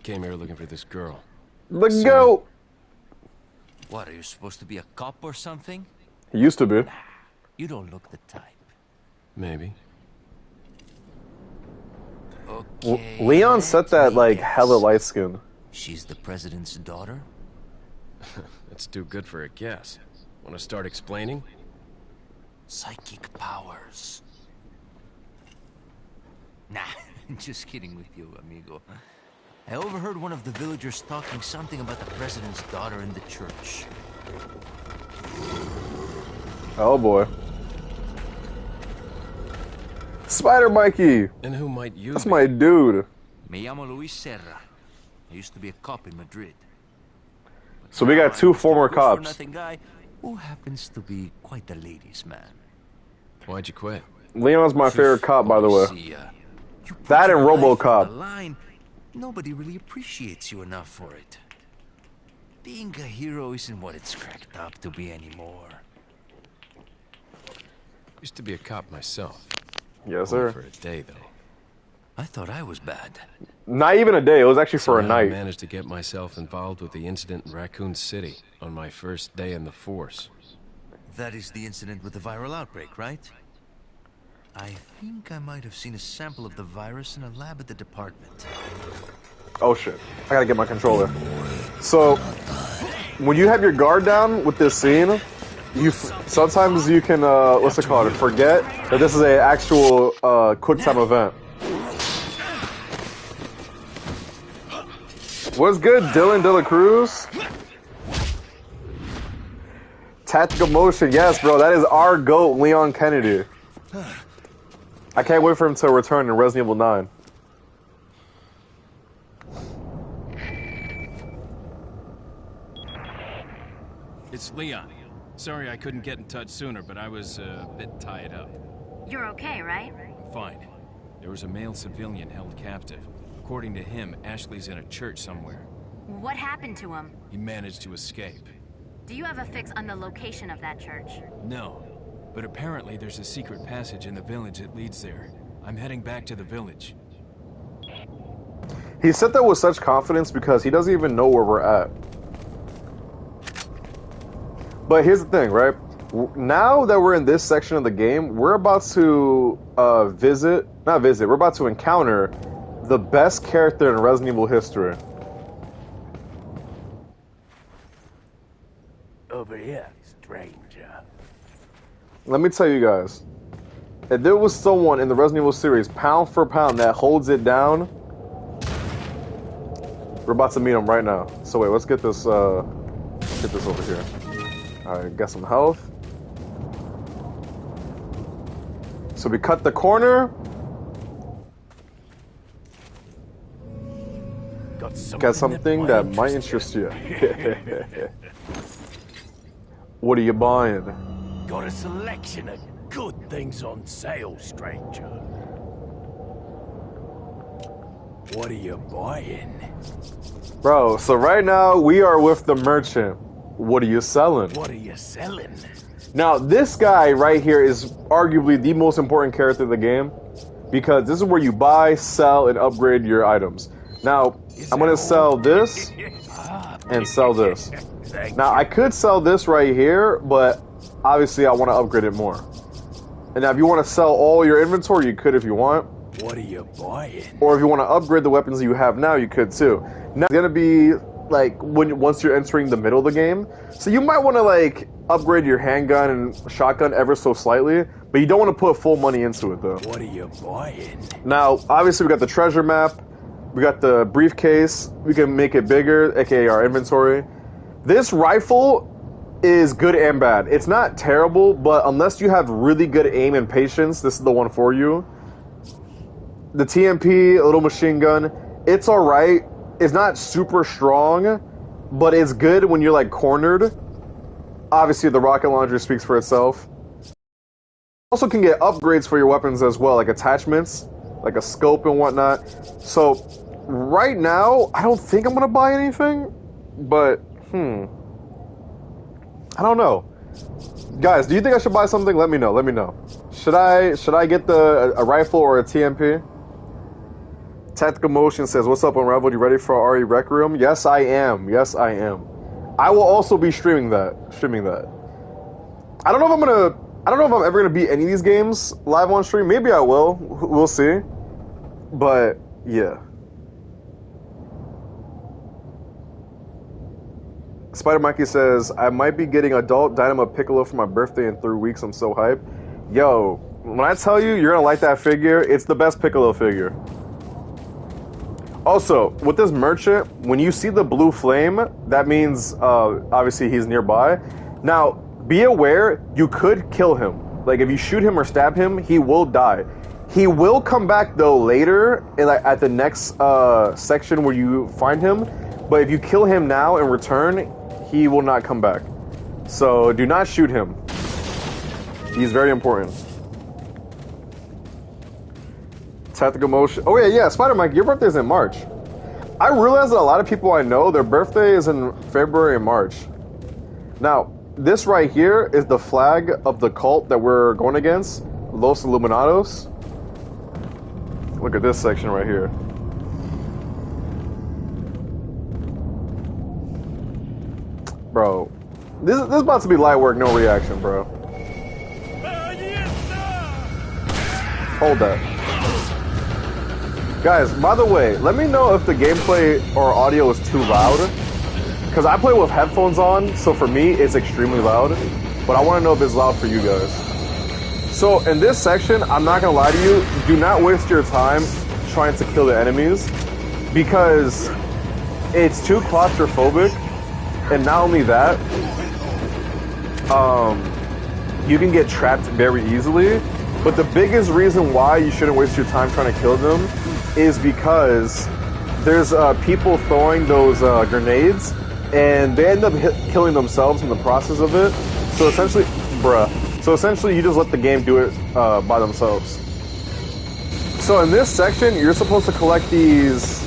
Came here looking for this girl. The So- goat! What, are you supposed to be a cop or something? He used to be. You don't look the type. Maybe. Okay, Leon said let that, me like, guess. hella light skin. She's the president's daughter? That's too good for a guess. Want to start explaining? Psychic powers. Nah, just kidding with you, amigo. I overheard one of the villagers talking something about the president's daughter in the church. Oh boy. Spider Mikey! And who might you That's be? my dude. Me llamo Luis Serra. I used to be a cop in Madrid. So we got Now 2 I'm just a former cops. good-for-nothing guy who happens to be quite a ladies' man. Why'd you quit? Leon's my favorite cop, by the way. See, you put That and your life on RoboCop. the line, nobody really appreciates you enough for it. Being a hero isn't what it's cracked up to be anymore. Used to be a cop myself. Yes, Only sir. for a day, though. I thought I was bad. Not even a day. It was actually for a Somehow I night. managed to get myself involved with the incident in Raccoon City on my first day in the force. That is the incident with the viral outbreak, right? I think I might have seen a sample of the virus in a lab at the department. Oh shit! I gotta get my controller. So, when you have your guard down with this scene, sometimes you can what's it called? Forget that this is a actual quick time event. What's good, Dylan De La Cruz? Tactical motion, yes, bro. That is our GOAT, Leon Kennedy. I can't wait for him to return in Resident Evil 9. It's Leon. Sorry I couldn't get in touch sooner, but I was a bit tied up. You're okay, right? I'm fine. There was a male civilian held captive. According to him, Ashley's in a church somewhere. What happened to him? He managed to escape. Do you have a fix on the location of that church? No, but apparently there's a secret passage in the village that leads there. I'm heading back to the village. He said that with such confidence because he doesn't even know where we're at. But here's the thing, right? Now that we're in this section of the game, we're about to we're about to encounter the best character in Resident Evil history. Over here, stranger. Let me tell you guys, if there was someone in the Resident Evil series, pound for pound, that holds it down, we're about to meet him right now. So wait, let's get this over here. Alright, got some health. So we cut the corner. Got something that might interest you. What are you buying? Got a selection of good things on sale, stranger. What are you buying? Bro, so right now we are with the merchant. What are you selling? What are you selling? Now, this guy right here is arguably the most important character of the game because this is where you buy, sell, and upgrade your items. Now, I'm going to sell this and sell this. Now, I could sell this right here, but obviously I want to upgrade it more. And now, if you want to sell all your inventory, you could if you want. What are you buying? Or if you want to upgrade the weapons you have now, you could too. Now, it's going to be like once you're entering the middle of the game. So you might want to like upgrade your handgun and shotgun ever so slightly, but you don't want to put full money into it though. What are you buying? Now, obviously we got the treasure map, we got the briefcase, we can make it bigger, aka our inventory. This rifle is good and bad. It's not terrible, but unless you have really good aim and patience, this is the one for you. The TMP, a little machine gun, it's alright. It's not super strong, but it's good when you're like cornered. Obviously, the rocket launcher speaks for itself. Also can get upgrades for your weapons as well, like attachments, like a scope and whatnot. So, right now, I don't think I'm gonna buy anything, but, I don't know. Guys, do you think I should buy something? Let me know, let me know. Should I get a rifle or a TMP? Tactical Motion says, "What's up, Unraveled? You ready for RE Rec Room?" Yes, I am. Yes, I am. I will also be streaming that. I don't know if I'm ever gonna beat any of these games live on stream. Maybe I will. We'll see. But yeah. Spider Mikey says, "I might be getting adult Dynamo Piccolo for my birthday in 3 weeks. I'm so hyped." Yo, when I tell you you're gonna like that figure, it's the best Piccolo figure. Also, with this merchant, when you see the blue flame, that means obviously he's nearby. Now, be aware, you could kill him. Like, if you shoot him or stab him, he will die. He will come back, though, later at the next section where you find him. But if you kill him now and return, he will not come back. So, do not shoot him. He's very important. Tactical Motion. Oh yeah, Spider Mike, your birthday's in March. I realize that a lot of people I know, their birthday is in February and March. Now, this right here is the flag of the cult that we're going against, Los Illuminados. Look at this section right here. Bro, this is about to be light work, no reaction, bro. Hold that. Guys, by the way, let me know if the gameplay or audio is too loud. Because I play with headphones on, so for me, it's extremely loud. But I want to know if it's loud for you guys. So, in this section, I'm not going to lie to you, do not waste your time trying to kill the enemies. Because it's too claustrophobic. And not only that, you can get trapped very easily. But the biggest reason why you shouldn't waste your time trying to kill them is because there's people throwing those grenades, and they end up killing themselves in the process of it. So essentially, you just let the game do it by themselves. So in this section, you're supposed to collect these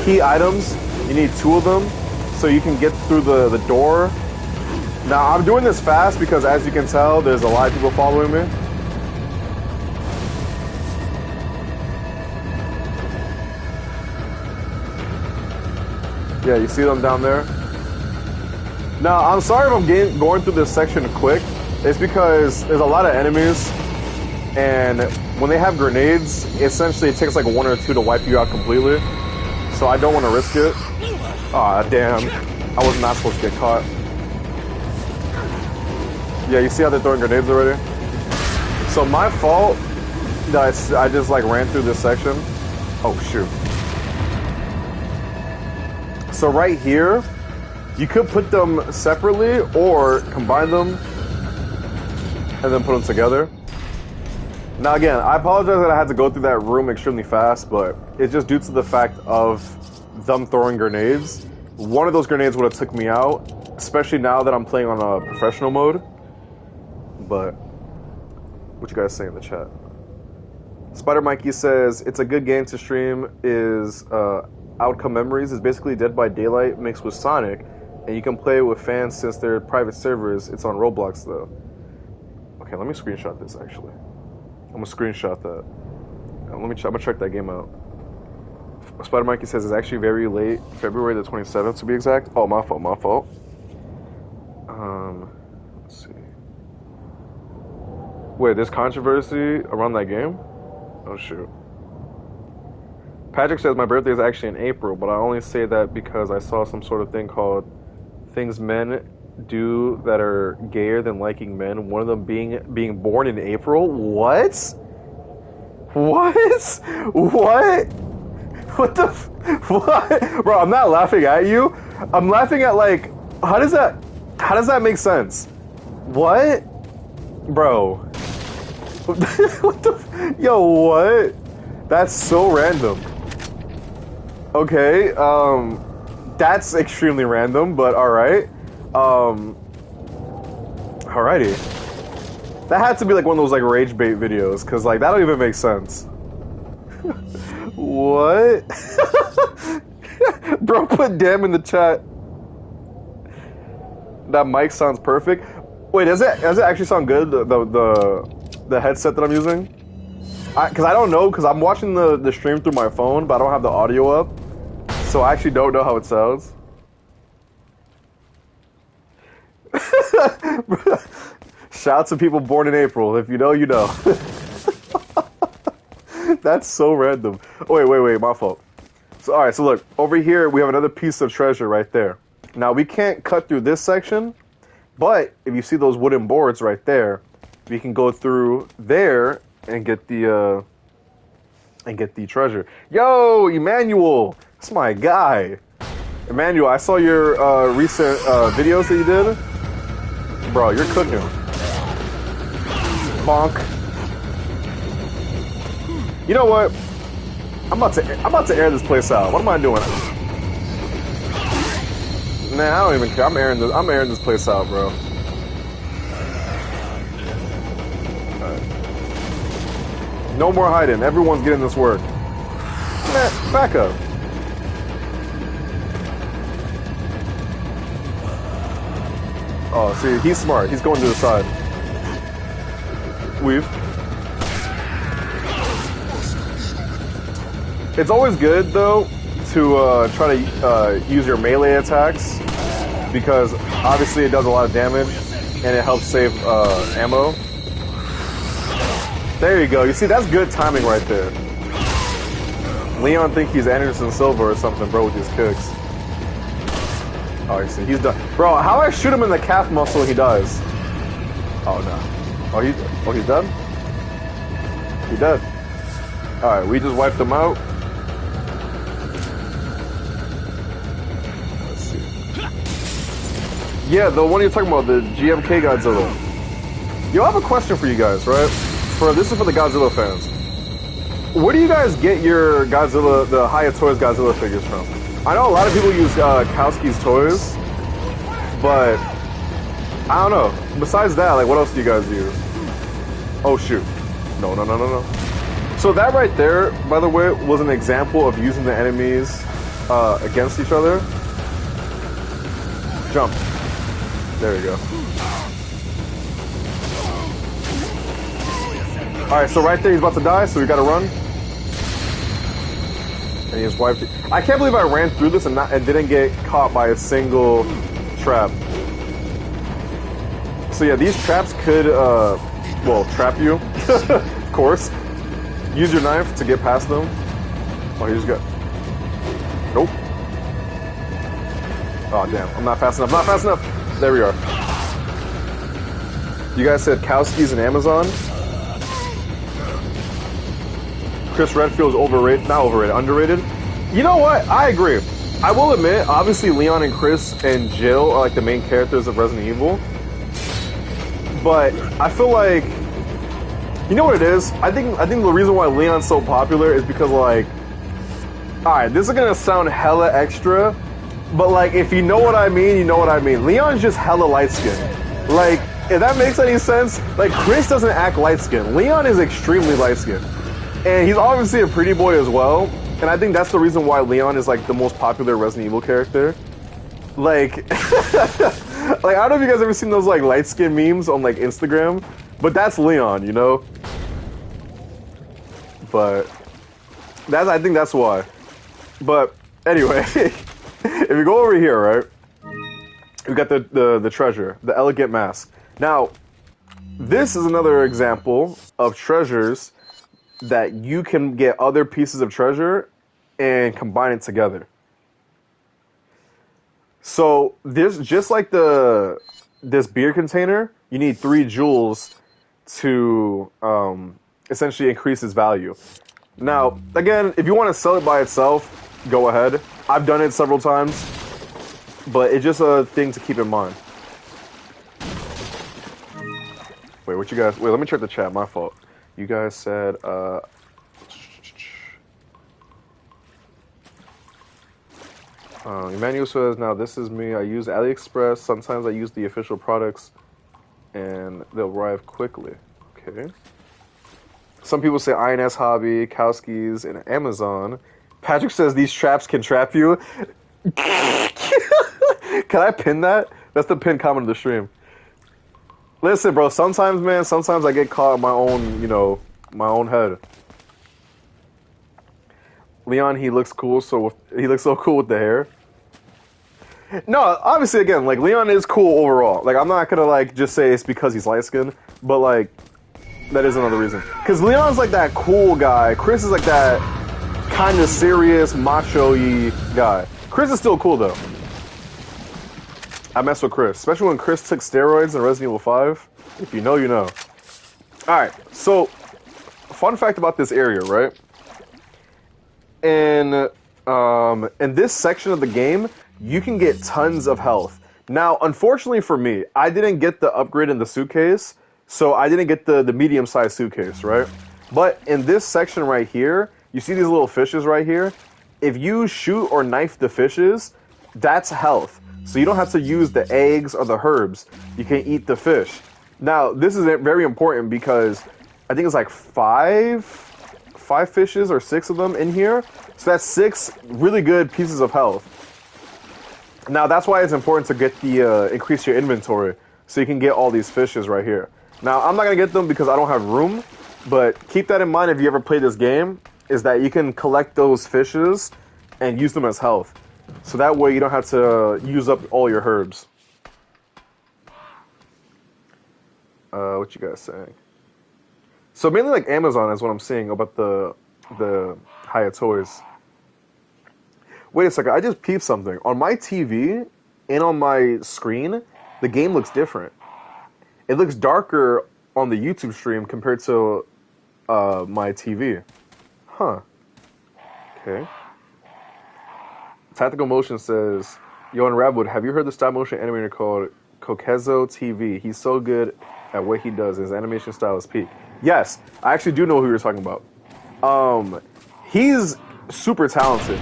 key items. You need 2 of them so you can get through the door. Now, I'm doing this fast because, as you can tell, there's a lot of people following me. Yeah, you see them down there? Now, I'm sorry if I'm going through this section quick. It's because there's a lot of enemies, and when they have grenades, essentially it takes like 1 or 2 to wipe you out completely. So I don't want to risk it. Aw, damn. I was not supposed to get caught. Yeah, you see how they're throwing grenades already? So my fault that I just like ran through this section. Oh, shoot. So right here, you could put them separately or combine them and then put them together. Now again, I apologize that I had to go through that room extremely fast, but it's just due to the fact of them throwing grenades. One of those grenades would have took me out, especially now that I'm playing on a professional mode. But what you guys say in the chat? Spider Mikey says it's a good game to stream. Is Outcome Memories is basically Dead by Daylight mixed with Sonic, and you can play it with fans since they're private servers. It's on Roblox though. Okay, let me screenshot this actually. I'm gonna screenshot that. I'm gonna check that game out. Spider Mikey says it's actually very late, February the 27th to be exact. Oh, my fault. Let's see. Wait, there's controversy around that game? Oh shoot. Patrick says my birthday is actually in April, but I only say that because I saw some sort of thing called things men do that are gayer than liking men. One of them being born in April. What? What? What the? What? Bro, I'm not laughing at you. I'm laughing at like, how does that make sense? What? Bro. What the? Yo, what? That's so random. Okay, that's extremely random, but alright. Alrighty. That had to be like one of those like rage bait videos, cause like that don't even make sense. What? Bro, put damn in the chat. That mic sounds perfect. Wait, does it actually sound good? The headset that I'm using? Cause I don't know, cause I'm watching the stream through my phone, but I don't have the audio up. So I actually don't know how it sounds. Shout out to people born in April. If you know, you know. That's so random. Oh, wait, my fault. So, alright, so look, over here we have another piece of treasure right there. Now, we can't cut through this section, but if you see those wooden boards right there, we can go through there and get the treasure. Yo, Emmanuel! That's my guy. Emmanuel, I saw your recent videos that you did. Bro, you're cooking. Bonk. You know what? I'm about to air this place out. What am I doing? Nah, I don't even care. I'm airing this place out, bro. Right. No more hiding. Everyone's getting this work. Nah, back up. Oh, see, he's smart. He's going to the side. Weave. It's always good, though, to try to use your melee attacks, because obviously it does a lot of damage, and it helps save ammo. There you go. You see, that's good timing right there. Leon think he's Anderson Silva or something, bro, with his kicks. Oh, you see, he's done. Bro, how I shoot him in the calf muscle and he dies? Oh, no. Oh, he's done? He's dead. Alright, we just wiped him out. Let's see. Yeah, the one you're talking about, the GMK Godzilla. Yo, I have a question for you guys, right? This is for the Godzilla fans. Where do you guys get your Godzilla, the Haya Toys Godzilla figures from? I know a lot of people use Kowski's Toys, but I don't know. Besides that, like, what else do you guys use? Oh, shoot. No. So that right there, by the way, was an example of using the enemies against each other. Jump. There you go. Alright, so right there he's about to die, so we gotta run. And he just wiped it. I can't believe I ran through this and didn't get caught by a single trap. So yeah, these traps could, well, trap you, of course. Use your knife to get past them. Oh, he just got... Nope. Oh, damn. I'm not fast enough. There we are. You guys said Kowski's and Amazon? Chris Redfield's overrated. Not overrated, underrated. You know what? I agree. I will admit, obviously Leon and Chris and Jill are like the main characters of Resident Evil. But I feel like... You know what it is? I think the reason why Leon's so popular is because, like... Alright, this is gonna sound hella extra, but, like, if you know what I mean, you know what I mean. Leon's just hella light-skinned. Like, if that makes any sense, like, Chris doesn't act light-skinned. Leon is extremely light-skinned. And he's obviously a pretty boy as well. And I think that's the reason why Leon is, like, the most popular Resident Evil character. Like... Like, I don't know if you guys ever seen those, like, light-skin memes on, like, Instagram, but that's Leon, you know? But I think that's why. But anyway, if you go over here, right, we got the treasure, the elegant mask. Now, this is another example of treasures that you can get other pieces of treasure and combine it together. So this, just like this beer container, you need 3 jewels to essentially increase its value. Now, again, if you want to sell it by itself, go ahead. I've done it several times, but it's just a thing to keep in mind. Wait, what you guys... Wait, let me check the chat. My fault. You guys said... Emmanuel says, now this is me. I use AliExpress. Sometimes I use the official products, and they'll arrive quickly. Okay. Some people say INS Hobby, Kowski's, and Amazon. Patrick says these traps can trap you. Can I pin that? That's the pinned comment of the stream. Listen, bro, sometimes, man, sometimes I get caught in my own, you know, my own head. Leon, he looks cool, he looks so cool with the hair. No, obviously, again, like, Leon is cool overall. Like, I'm not gonna, like, just say it's because he's light-skinned, but, like, that is another reason. Because Leon's, like, that cool guy. Chris is, like, that kind of serious, macho-y guy. Chris is still cool, though. I mess with Chris. Especially when Chris took steroids in Resident Evil 5. If you know, you know. Alright, so, fun fact about this area, right? In this section of the game, you can get tons of health. Now, unfortunately for me, I didn't get the upgrade in the suitcase, so I didn't get the medium-sized suitcase, right? But in this section right here, you see these little fishes right here? If you shoot or knife the fishes, that's health. So you don't have to use the eggs or the herbs. You can eat the fish. Now, this is very important because I think it's like five fishes or 6 of them in here. So that's 6 really good pieces of health. Now, that's why it's important to get the increase your inventory. So you can get all these fishes right here. Now, I'm not going to get them because I don't have room, but keep that in mind if you ever play this game, is that you can collect those fishes and use them as health. So that way you don't have to use up all your herbs. What you guys saying? So mainly like Amazon is what I'm seeing about the Hyatt toys. Wait a second, I just peeped something. On my TV and on my screen, the game looks different. It looks darker on the YouTube stream compared to my TV. Huh. Okay. Tactical Motion says, Yo, in Radwood, have you heard the stop motion animator called Kokezo TV? He's so good at what he does. His animation style is peak. Yes, I actually do know who you're talking about. He's super talented.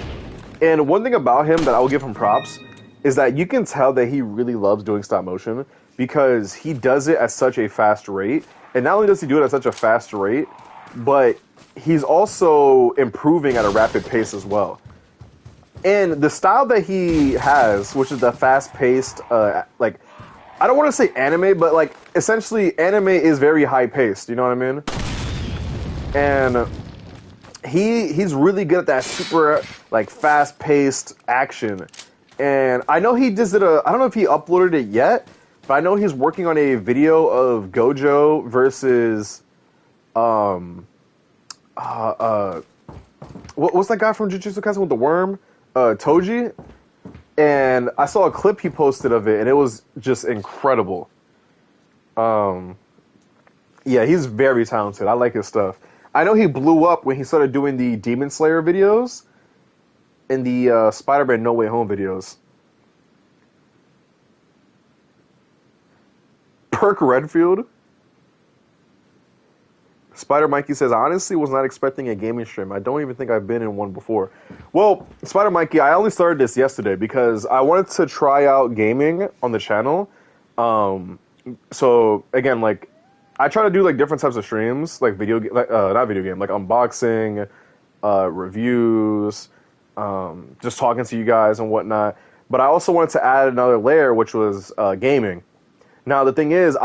And one thing about him that I will give him props is that you can tell that he really loves doing stop motion because he does it at such a fast rate. And not only does he do it at such a fast rate, but he's also improving at a rapid pace as well. And the style that he has, which is the fast-paced, like, I don't want to say anime, but like, essentially anime is very high-paced, you know what I mean? And he's really good at that super, like, fast-paced action. And I know he just did I don't know if he uploaded it yet, but I know he's working on a video of Gojo versus, what's that guy from Jujutsu Kaisen with the worm? Toji, and I saw a clip he posted of it, and it was just incredible. Yeah, he's very talented. I like his stuff. I know he blew up when he started doing the Demon Slayer videos and the Spider-Man No Way Home videos. Perk Redfield. Spider Mikey says, I honestly was not expecting a gaming stream. I don't even think I've been in one before. Well, Spider Mikey, I only started this yesterday because I wanted to try out gaming on the channel. So again, like, I try to do like different types of streams, like not video game, like unboxing, reviews, just talking to you guys and whatnot. But I also wanted to add another layer, which was gaming. Now, the thing is,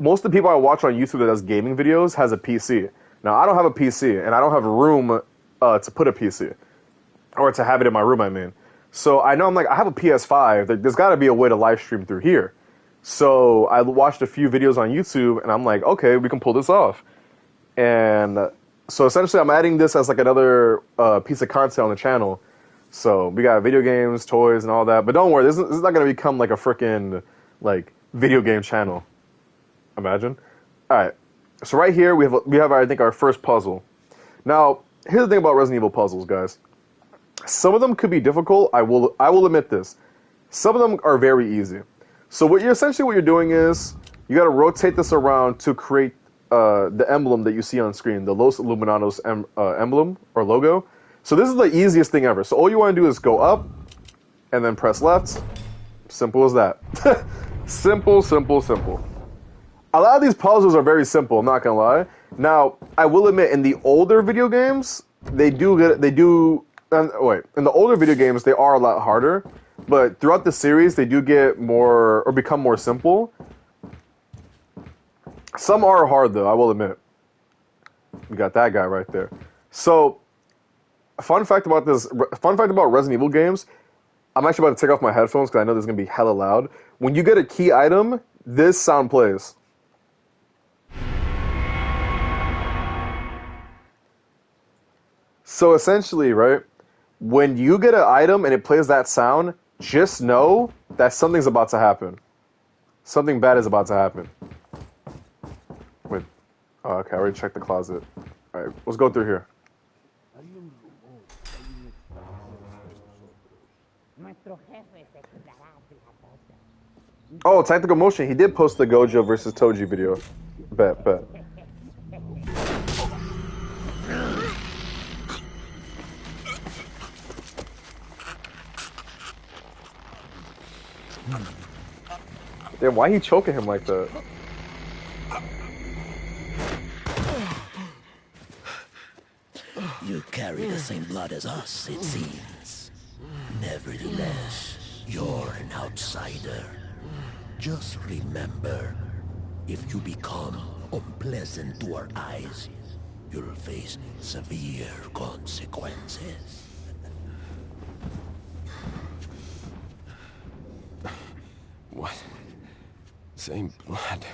most of the people I watch on YouTube that does gaming videos has a PC. Now, I don't have a PC, and I don't have room to put a PC. Or to have it in my room, I mean. So I know I have a PS5. There's got to be a way to live stream through here. So I watched a few videos on YouTube, and I'm like, okay, we can pull this off. And so essentially, I'm adding this as like another piece of content on the channel. So we got video games, toys, and all that. But don't worry, this is not going to become like a freaking, like, video game channel. Imagine. All right. So right here we have I think our first puzzle. Now, here's the thing about Resident Evil puzzles, guys. Some of them could be difficult. I will admit this. Some of them are very easy. So what you're doing is you got to rotate this around to create the emblem that you see on screen, the Los Illuminados emblem or logo. So this is the easiest thing ever. So all you want to do is go up and then press left. Simple as that. Simple, simple, simple. A lot of these puzzles are very simple, I'm not gonna lie. Now, I will admit, in the older video games, in the older video games, they are a lot harder, but throughout the series, they do get more, or become more simple. Some are hard, though, I will admit. We got that guy right there. So, fun fact about Resident Evil games, I'm actually about to take off my headphones because I know this is going to be hella loud. When you get a key item, this sound plays. So essentially, right, when you get an item and it plays that sound, just know that something's about to happen. Something bad is about to happen. Wait. Oh, okay, I already checked the closet. All right, let's go through here. Oh, Tactical Motion. He did post the Gojo versus Toji video. Bet. Damn, why he choking him like that? You carry the same blood as us, it seems. Nevertheless, you're an outsider. Just remember, if you become unpleasant to our eyes, you'll face severe consequences. What? Same blood.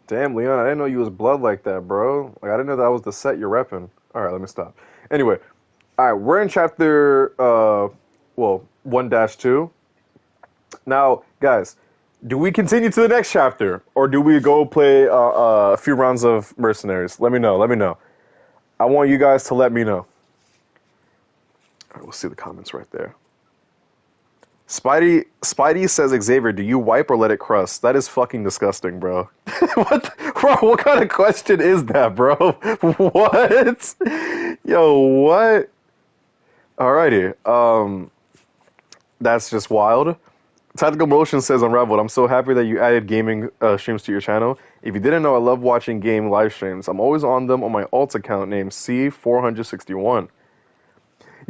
Damn, Leon, I didn't know you was blood like that, bro. Like, I didn't know that was the set you're repping. All right, let me stop. Anyway, all right, we're in chapter, 1-2. Now, guys, do we continue to the next chapter, or do we go play a few rounds of Mercenaries? Let me know. Let me know. I want you guys to let me know. All right, we'll see the comments right there. Spidey says, Xavier, do you wipe or let it crust? That is fucking disgusting, bro. What kind of question is that, bro? What? Yo, what? Alrighty. That's just wild. Tactical Motion says, Unraveled, I'm so happy that you added gaming streams to your channel. If you didn't know, I love watching game live streams. I'm always on them on my alt account named C461.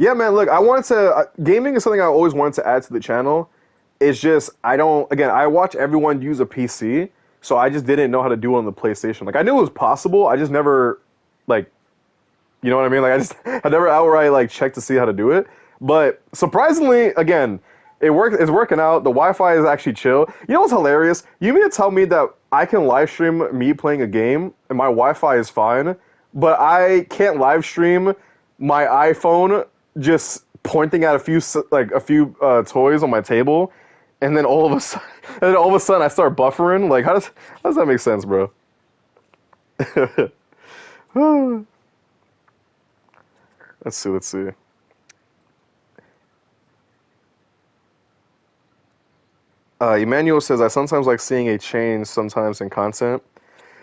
Yeah, man, look, I wanted to... gaming is something I always wanted to add to the channel. It's just, I don't... Again, I watch everyone use a PC, so I just didn't know how to do it on the PlayStation. Like, I knew it was possible, I just never, like... You know what I mean? Like, I never outright, like, checked to see how to do it. But, surprisingly, again, it's working out. The Wi-Fi is actually chill. You know what's hilarious? You mean to tell me that I can live stream me playing a game, and my Wi-Fi is fine, but I can't live stream my iPhone just pointing at a few toys on my table, and then all of a sudden, I start buffering. Like, how does that make sense, bro? Let's see. Emmanuel says, I sometimes like seeing a change sometimes in content.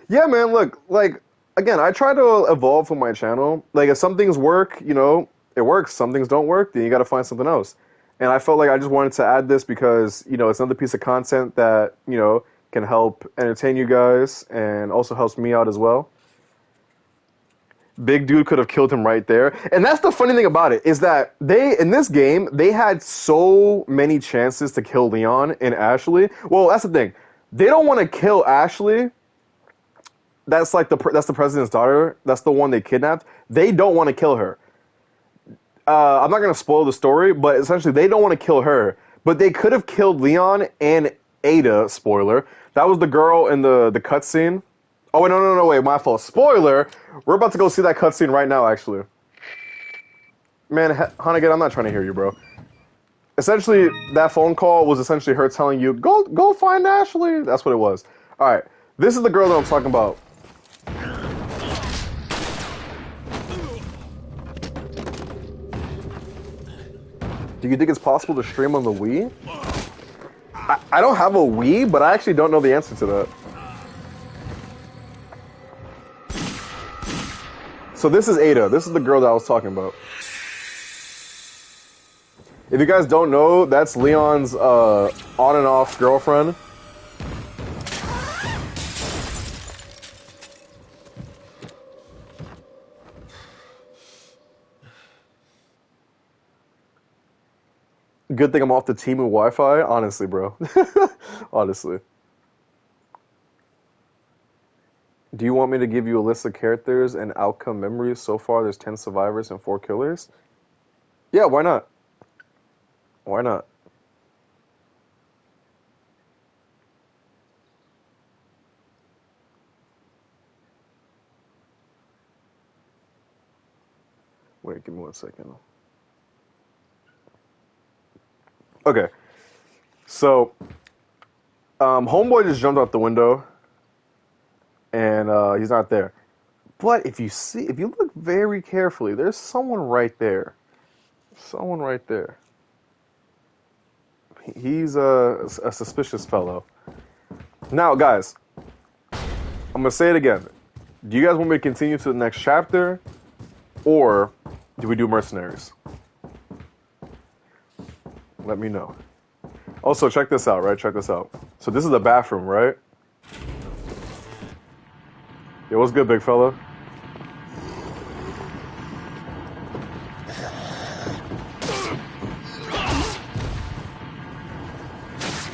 Yeah, man, look, like, again, I try to evolve with my channel. Like, if some things work, you know, it works. Some things don't work, then you got to find something else. And I felt like I just wanted to add this because, you know, it's another piece of content that, you know, can help entertain you guys and also helps me out as well. Big dude could have killed him right there. And that's the funny thing about it, is that in this game, they had so many chances to kill Leon and Ashley. Well, that's the thing. They don't want to kill Ashley. That's like that's the president's daughter. That's the one they kidnapped. They don't want to kill her. I'm not going to spoil the story, but essentially they don't want to kill her. But they could have killed Leon and Ada, spoiler. That was the girl in the cutscene. Oh, wait, no, wait, my fault. Spoiler, we're about to go see that cutscene right now, actually. Man, Hannigan, I'm not trying to hear you, bro. Essentially, that phone call was essentially her telling you, go find Ashley. That's what it was. All right, this is the girl that I'm talking about. Do you think it's possible to stream on the Wii? I don't have a Wii, but I actually don't know the answer to that. So this is Ada. This is the girl that I was talking about. If you guys don't know, that's Leon's on and off girlfriend. Good thing I'm off the team with Wi-Fi. Honestly, bro. Honestly. Do you want me to give you a list of characters and outcome memories? So far, there's 10 survivors and 4 killers. Yeah, why not? Why not? Wait, give me 1 second. Okay. So, homeboy just jumped out the window. And he's not there. But if you look very carefully, there's someone right there. Someone right there. He's a suspicious fellow. Now, guys, I'm going to say it again. Do you guys want me to continue to the next chapter? Or do we do Mercenaries? Let me know. Also, check this out, right? Check this out. So this is the bathroom, right? Yo, what's good, big fella?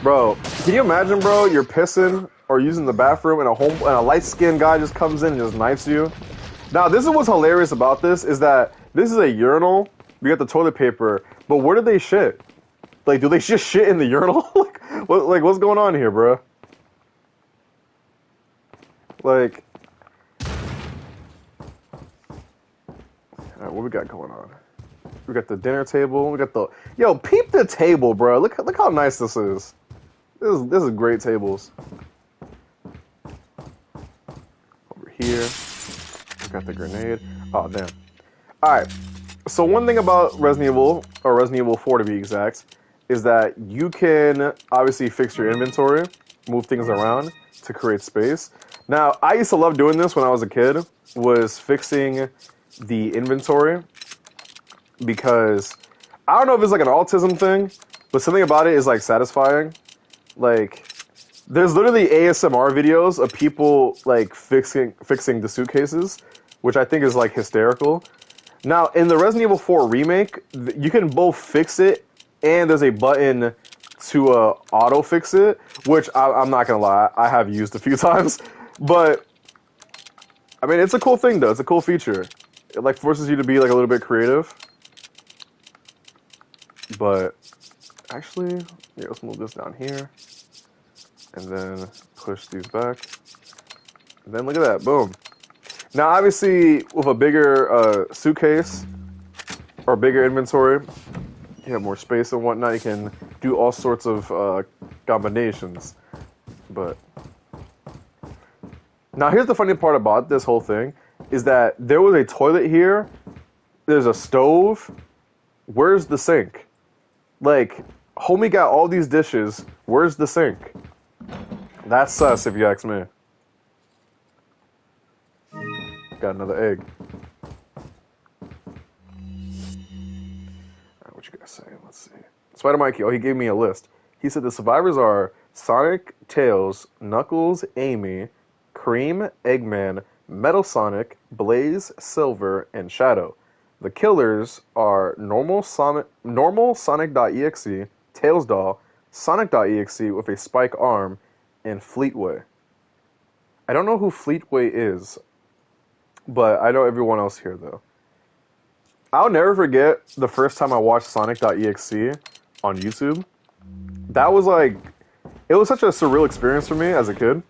Bro, can you imagine, bro? You're pissing or using the bathroom, and a light-skinned guy just comes in and just knifes you. Now, this is what's hilarious about this is that this is a urinal. We got the toilet paper, but where do they shit? Like, do they just shit in the urinal? What's going on here, bro? Like, alright, what we got going on? We got the dinner table. We got the peep the table, bro. Look how nice this is. This is great tables. Over here, we got the grenade. Oh damn. All right. So one thing about Resident Evil, or Resident Evil 4 to be exact, is that you can obviously fix your inventory, move things around to create space. Now, I used to love doing this when I was a kid, was fixing the inventory, because I don't know if it's like an autism thing, but something about it is like satisfying. Like, there's literally ASMR videos of people like fixing the suitcases, which I think is like hysterical. Now, in the Resident Evil 4 remake, you can both fix it, and there's a button to auto fix it, which I'm not gonna lie, I have used a few times. But I mean, it's a cool thing though. It's a cool feature. It like forces you to be like a little bit creative. But actually, yeah, let's move this down here, and then push these back. And then look at that, boom. Now, obviously, with a bigger suitcase or bigger inventory, you have more space and whatnot. You can do all sorts of combinations. But now, here's the funny part about this whole thing is that there was a toilet here. There's a stove. Where's the sink? Like, homie got all these dishes. Where's the sink? That's sus, if you ask me. Got another egg. Alright, what you guys say? Let's see. Spider Mikey, oh, he gave me a list. He said the survivors are Sonic, Tails, Knuckles, Amy, Cream, Eggman, Metal Sonic, Blaze, Silver, and Shadow. The killers are normal Sonic.exe, Tails Doll, Sonic.exe with a spike arm, and Fleetway. I don't know who Fleetway is, but I know everyone else here, though. I'll never forget the first time I watched Sonic.exe on YouTube. That was like, it was such a surreal experience for me as a kid.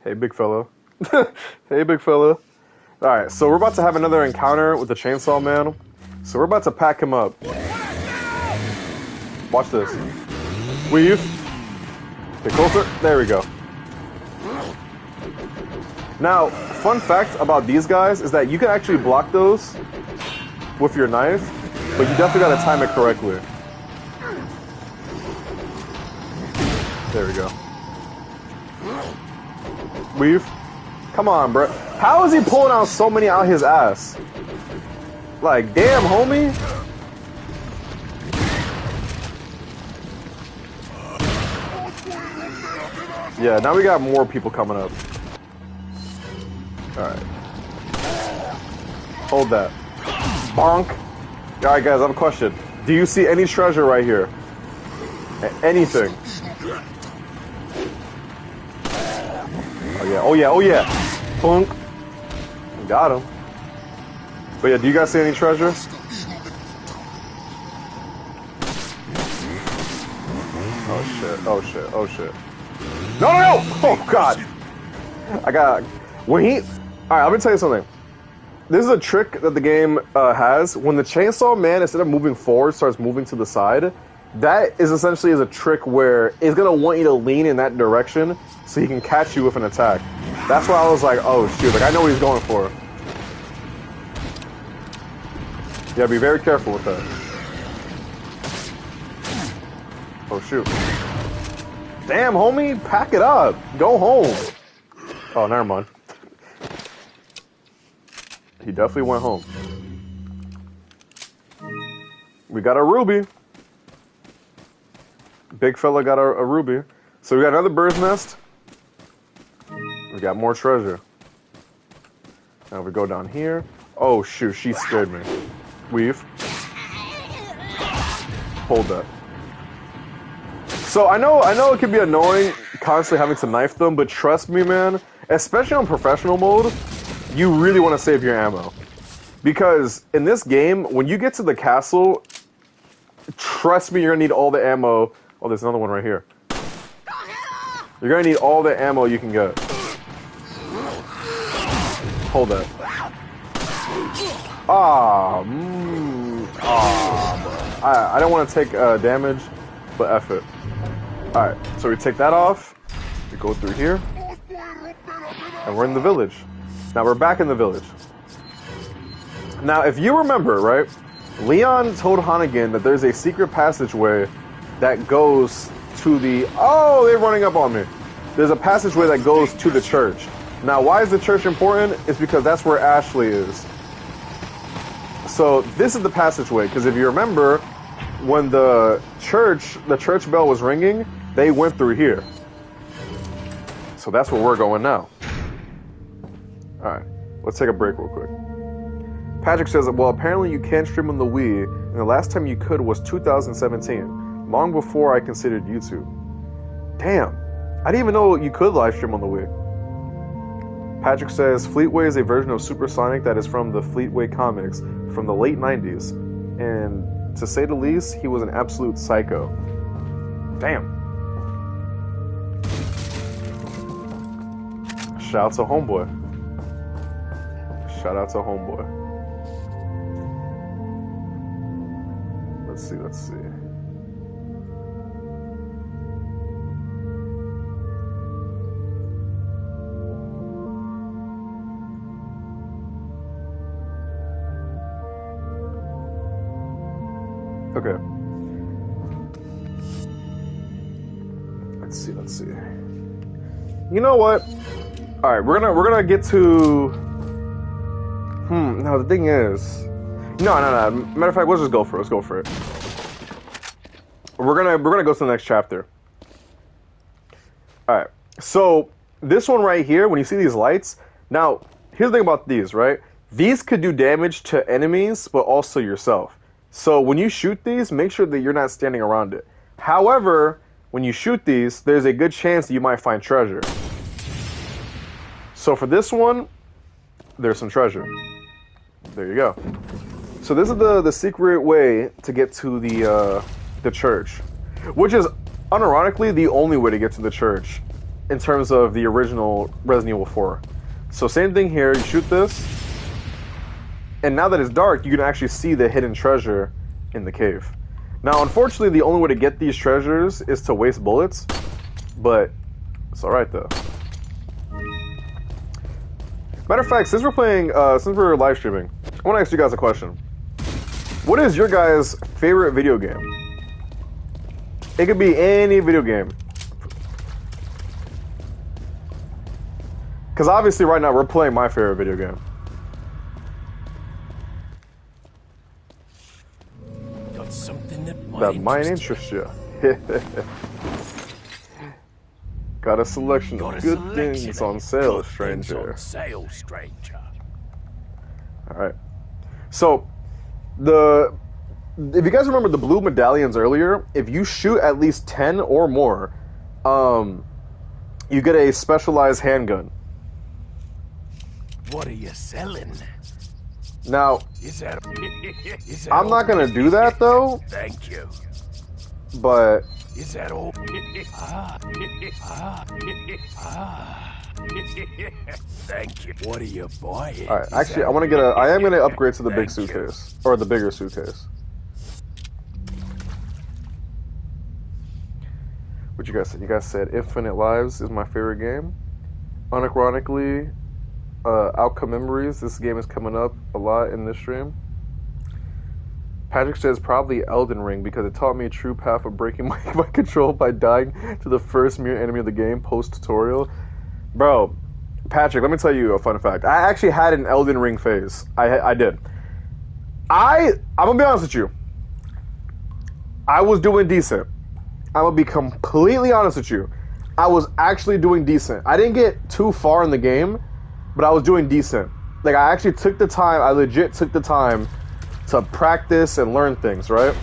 Hey, big fella. Hey, big fella. Alright, so we're about to have another encounter with the Chainsaw Man. So we're about to pack him up. Watch this. Weave. Get closer. There we go. Now, fun fact about these guys is that you can actually block those with your knife, but you definitely gotta time it correctly. There we go. Weave. Come on, bro. How is he pulling out so many out his ass? Like, damn, homie. Yeah, now we got more people coming up. Alright. Hold that. Bonk. Alright, guys, I have a question. Do you see any treasure right here? Anything? Oh yeah, oh yeah, oh yeah. Bonk. Got him. But yeah, do you guys see any treasure? Oh shit, oh shit, oh shit. No, no, no! Oh god! When he... Alright, let me tell you something. This is a trick that the game has. When the Chainsaw Man, instead of moving forward, starts moving to the side, that is essentially a trick where it's going to want you to lean in that direction so he can catch you with an attack. That's why I was like, oh shoot, like I know what he's going for. Yeah, be very careful with that. Oh shoot. Damn, homie, pack it up. Go home. Oh, never mind. He definitely went home. We got a ruby. Big fella got a ruby. So we got another bird's nest. We got more treasure. Now we go down here. Oh shoot, she scared me. Weave. Hold that. So I know it can be annoying constantly having to knife them, but trust me, man, especially on professional mode, you really want to save your ammo. Because in this game, when you get to the castle, trust me, you're gonna need all the ammo. Oh, there's another one right here. You're gonna need all the ammo you can get. Hold that. I don't want to take damage, but F it. Alright, so we take that off. We go through here. And we're in the village. Now we're back in the village. Now, if you remember, right, Leon told Hannigan that there's a secret passageway that goes to the... Oh, they're running up on me. There's a passageway that goes to the church. Now, why is the church important? It's because that's where Ashley is. So, this is the passageway, because if you remember, when the church bell was ringing, they went through here. So that's where we're going now. Alright, let's take a break real quick. Patrick says, well, apparently you can stream on the Wii, and the last time you could was 2017, long before I considered YouTube. Damn, I didn't even know you could live stream on the Wii. Patrick says, Fleetway is a version of Supersonic that is from the Fleetway comics from the late 90s, and to say the least, he was an absolute psycho. Damn. Shout out to Homeboy. Shout out to Homeboy. Let's see. Okay. Let's see. You know what? All right, we're gonna get to. Now the thing is, no. Matter of fact, let's just go for it. Let's go for it. We're gonna go to the next chapter. All right. So this one right here, when you see these lights, now here's the thing about these, right? These could do damage to enemies, but also yourself. So when you shoot these, make sure that you're not standing around it. However, when you shoot these, there's a good chance that you might find treasure. So for this one, there's some treasure. There you go. So this is the secret way to get to the church, which is unironically the only way to get to the church in terms of the original Resident Evil 4. So same thing here. You shoot this, and now that it's dark, you can actually see the hidden treasure in the cave. Now, unfortunately, the only way to get these treasures is to waste bullets, but it's alright though. Matter of fact, since we're live streaming, I want to ask you guys a question. What is your guys' favorite video game? It could be any video game. Because obviously right now we're playing my favorite video game. Got something that Might interest you. Got a selection of good things on sale, stranger. Alright. So, if you guys remember the blue medallions earlier, if you shoot at least 10 or more, you get a specialized handgun. What are you selling? Now, Is that I'm not gonna do that though. Thank you. But Is that all? Thank you. What are you buying? all right, actually, I am gonna upgrade to the big suitcase or the bigger suitcase. What you guys said? You guys said Infinite Lives is my favorite game. Unironically, Outcome Memories. This game is coming up a lot in this stream. Patrick says probably Elden Ring because it taught me a true path of breaking my control by dying to the first mere enemy of the game post-tutorial. Bro, Patrick, let me tell you a fun fact. I actually had an Elden Ring phase. I did. I'm gonna be honest with you. I was doing decent. I'm gonna be completely honest with you. I was actually doing decent. I didn't get too far in the game, but I was doing decent. Like, I actually took the time, I legit took the time to practice and learn things, right?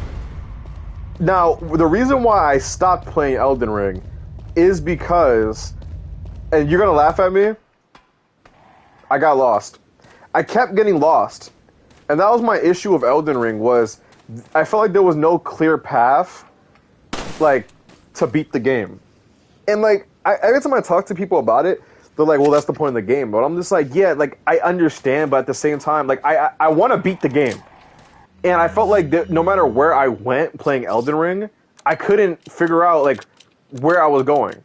Now, the reason why I stopped playing Elden Ring is because, and you're gonna laugh at me, I got lost. I kept getting lost. And that was my issue with Elden Ring, was I felt like there was no clear path, like, to beat the game. And, like, every time I talk to people about it, they're like, well, that's the point of the game. But I'm just like, yeah, like, I understand, but at the same time, like, I want to beat the game. And I felt like no matter where I went playing Elden Ring, I couldn't figure out, like, where I was going.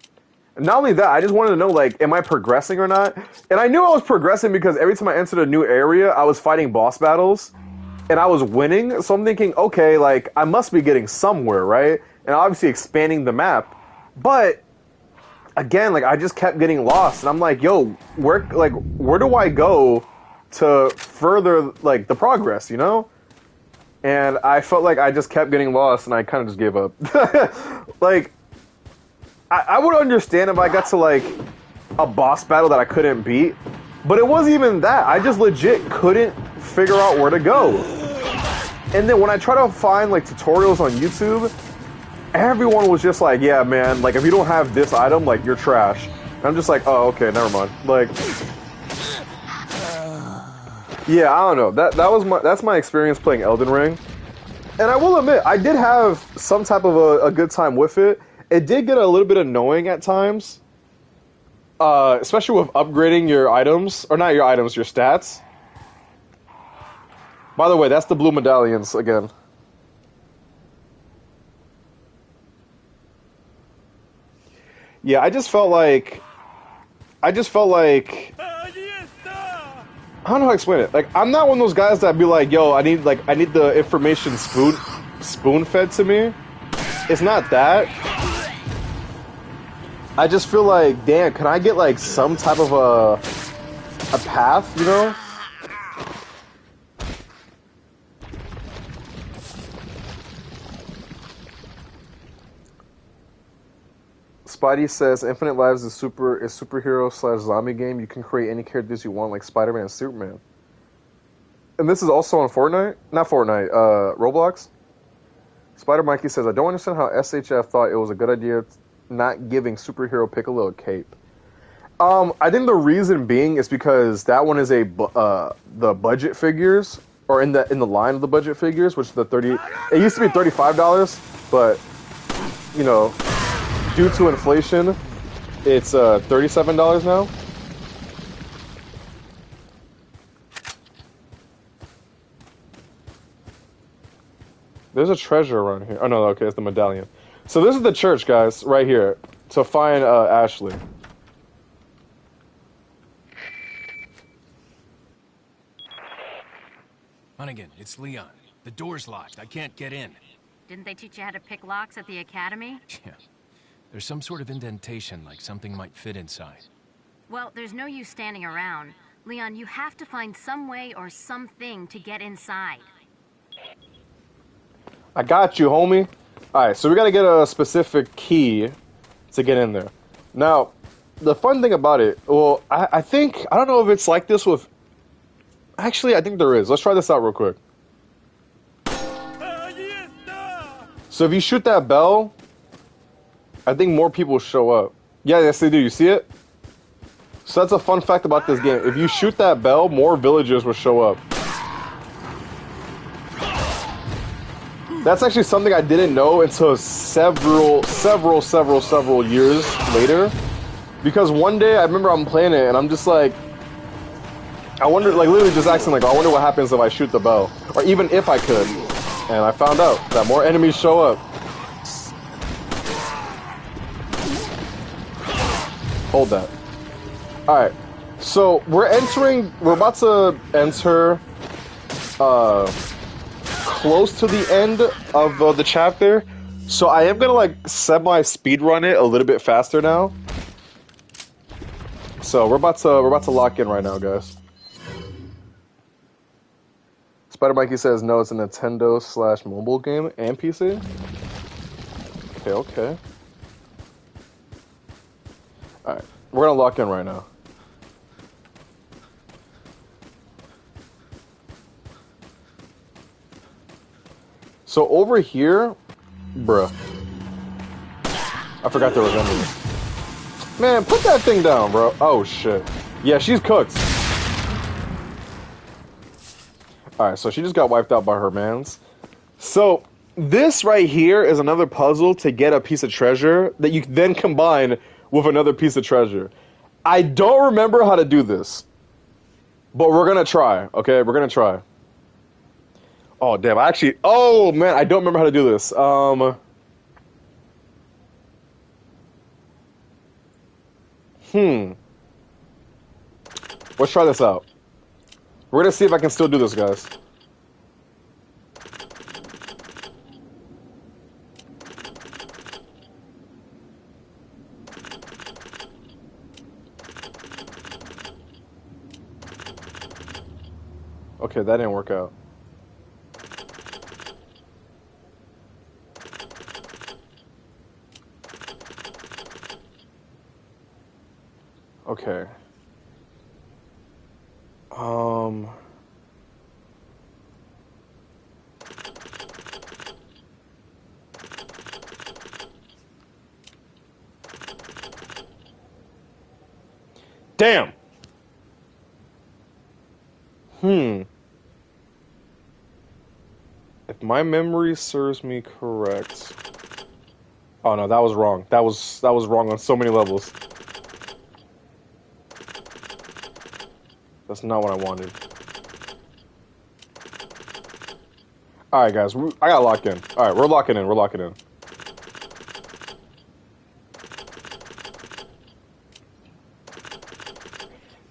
And not only that, I just wanted to know, like, am I progressing or not? And I knew I was progressing because every time I entered a new area, I was fighting boss battles. And I was winning, so I'm thinking, okay, like, I must be getting somewhere, right? And obviously expanding the map. But again, like, I just kept getting lost, and I'm like, yo, where do I go to further, like, the progress, you know? And I felt like I just kept getting lost, and I kind of just gave up. Like, I would understand if I got to, like, a boss battle that I couldn't beat, but it wasn't even that. I just legit couldn't figure out where to go. And then when I try to find, like, tutorials on YouTube, everyone was just like, yeah, man, like, if you don't have this item, like, you're trash. And I'm just like, oh, okay, never mind. Like, yeah, I don't know. That's my experience playing Elden Ring. And I will admit, I did have some type of a good time with it. It did get a little bit annoying at times. Especially with upgrading your items, or not your items, your stats. By the way, that's the blue medallions again. Yeah, I just felt like I don't know how to explain it. Like, I'm not one of those guys that be like, yo, I need the information spoon fed to me. It's not that. I just feel like, damn, can I get like some type of a path, you know? Spidey says Infinite Lives is superhero / zombie game. You can create any characters you want, like Spider-Man and Superman. And this is also on Fortnite? Not Fortnite, Roblox. Spider Mikey says, I don't understand how SHF thought it was a good idea not giving superhero Piccolo a cape. I think the reason being is because that one is the budget figures, or in the line of the budget figures, which is the 30. It used to be $35, but you know, due to inflation, it's $37 now. There's a treasure around here. Oh no, okay, it's the medallion. So this is the church, guys, right here, to find Ashley. Hunnigan, it's Leon. The door's locked. I can't get in. Didn't they teach you how to pick locks at the academy? Yeah. There's some sort of indentation, like something might fit inside. Well, there's no use standing around. Leon, you have to find some way or something to get inside. I got you, homie. Alright, so we gotta get a specific key to get in there. Now, the fun thing about it, well, I think, I don't know if it's like this with... Actually, I think there is. Let's try this out real quick. So if you shoot that bell, I think more people show up. Yeah, yes they do. You see it? So that's a fun fact about this game. If you shoot that bell, more villagers will show up. That's actually something I didn't know until several years later. Because one day I remember I'm playing it and I'm just like, I wonder, like literally just asking like, I wonder what happens if I shoot the bell, or even if I could. And I found out that more enemies show up. Hold that. Alright, so we're about to enter close to the end of the chapter. So I am gonna like semi-speed run it a little bit faster now. So we're about to lock in right now, guys. Spider Mikey says no, it's a Nintendo / mobile game and PC. Okay. Alright, we're gonna lock in right now. So over here, Bruh. I forgot there was enemies. Man, put that thing down, bro. Oh, shit. Yeah, she's cooked. Alright, so she just got wiped out by her mans. So, this right here is another puzzle to get a piece of treasure that you then combine with another piece of treasure. I don't remember how to do this. But we're gonna try, okay? We're gonna try. Oh, damn, oh, man, I don't remember how to do this. Let's try this out. We're gonna see if I can still do this, guys. Okay, that didn't work out. Okay. Damn! If my memory serves me correct... Oh no, that was wrong. That was wrong on so many levels. That's not what I wanted. Alright guys, I gotta lock in. Alright, we're locking in, we're locking in.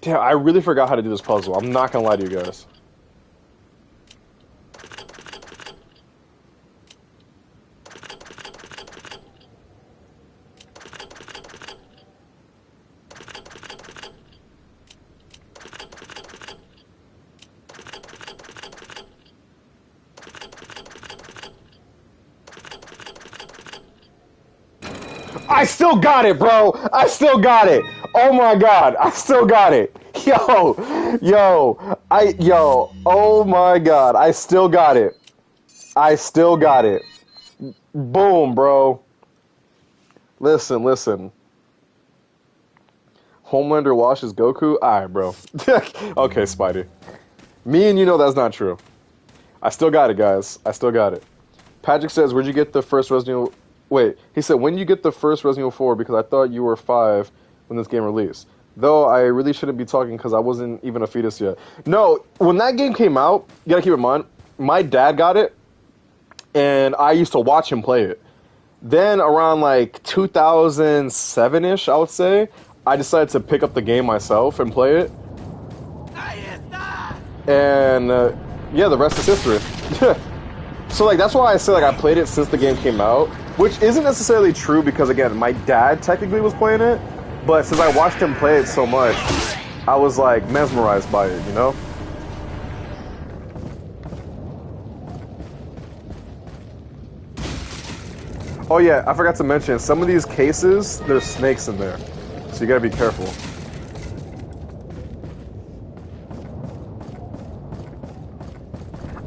Damn, I really forgot how to do this puzzle. I'm not gonna lie to you guys. I still got it, bro. I still got it. Oh my god, I still got it. Yo, oh my god, I still got it. I still got it. Boom, bro. Listen. Homelander washes Goku? Alright, bro. Okay, Spidey. Me and you know that's not true. I still got it, guys. I still got it. Patrick says, where'd you get the first Resident Evil... Wait, he said, when did you get the first Resident Evil 4? Because I thought you were 5 when this game released. Though I really shouldn't be talking because I wasn't even a fetus yet. No, when that game came out, you gotta keep in mind, my dad got it, and I used to watch him play it. Then around like 2007-ish, I would say, I decided to pick up the game myself and play it. And yeah, the rest is history. So like that's why I say like I played it since the game came out, which isn't necessarily true because again, my dad technically was playing it, but since I watched him play it so much, I was like mesmerized by it, you know? Oh yeah, I forgot to mention, some of these cases, there's snakes in there, so you gotta be careful.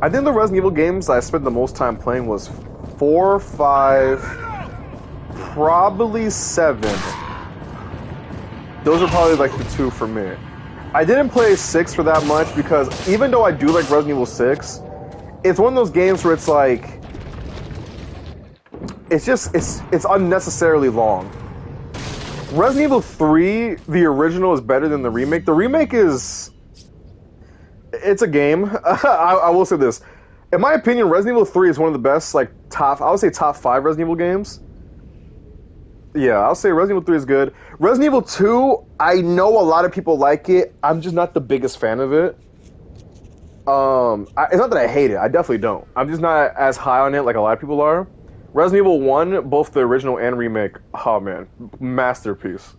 I think the Resident Evil games I spent the most time playing was 4, 5, probably 7. Those are probably like the 2 for me. I didn't play 6 for that much because even though I do like Resident Evil 6, it's one of those games where it's like, it's unnecessarily long. Resident Evil 3, the original, is better than the remake. The remake is... It's a game. I will say this. In my opinion, Resident Evil 3 is one of the best, like, I would say top 5 Resident Evil games. Yeah, I'll say Resident Evil 3 is good. Resident Evil 2, I know a lot of people like it. I'm just not the biggest fan of it. It's not that I hate it. I definitely don't. I'm just not as high on it like a lot of people are. Resident Evil 1, both the original and remake, oh man, masterpiece.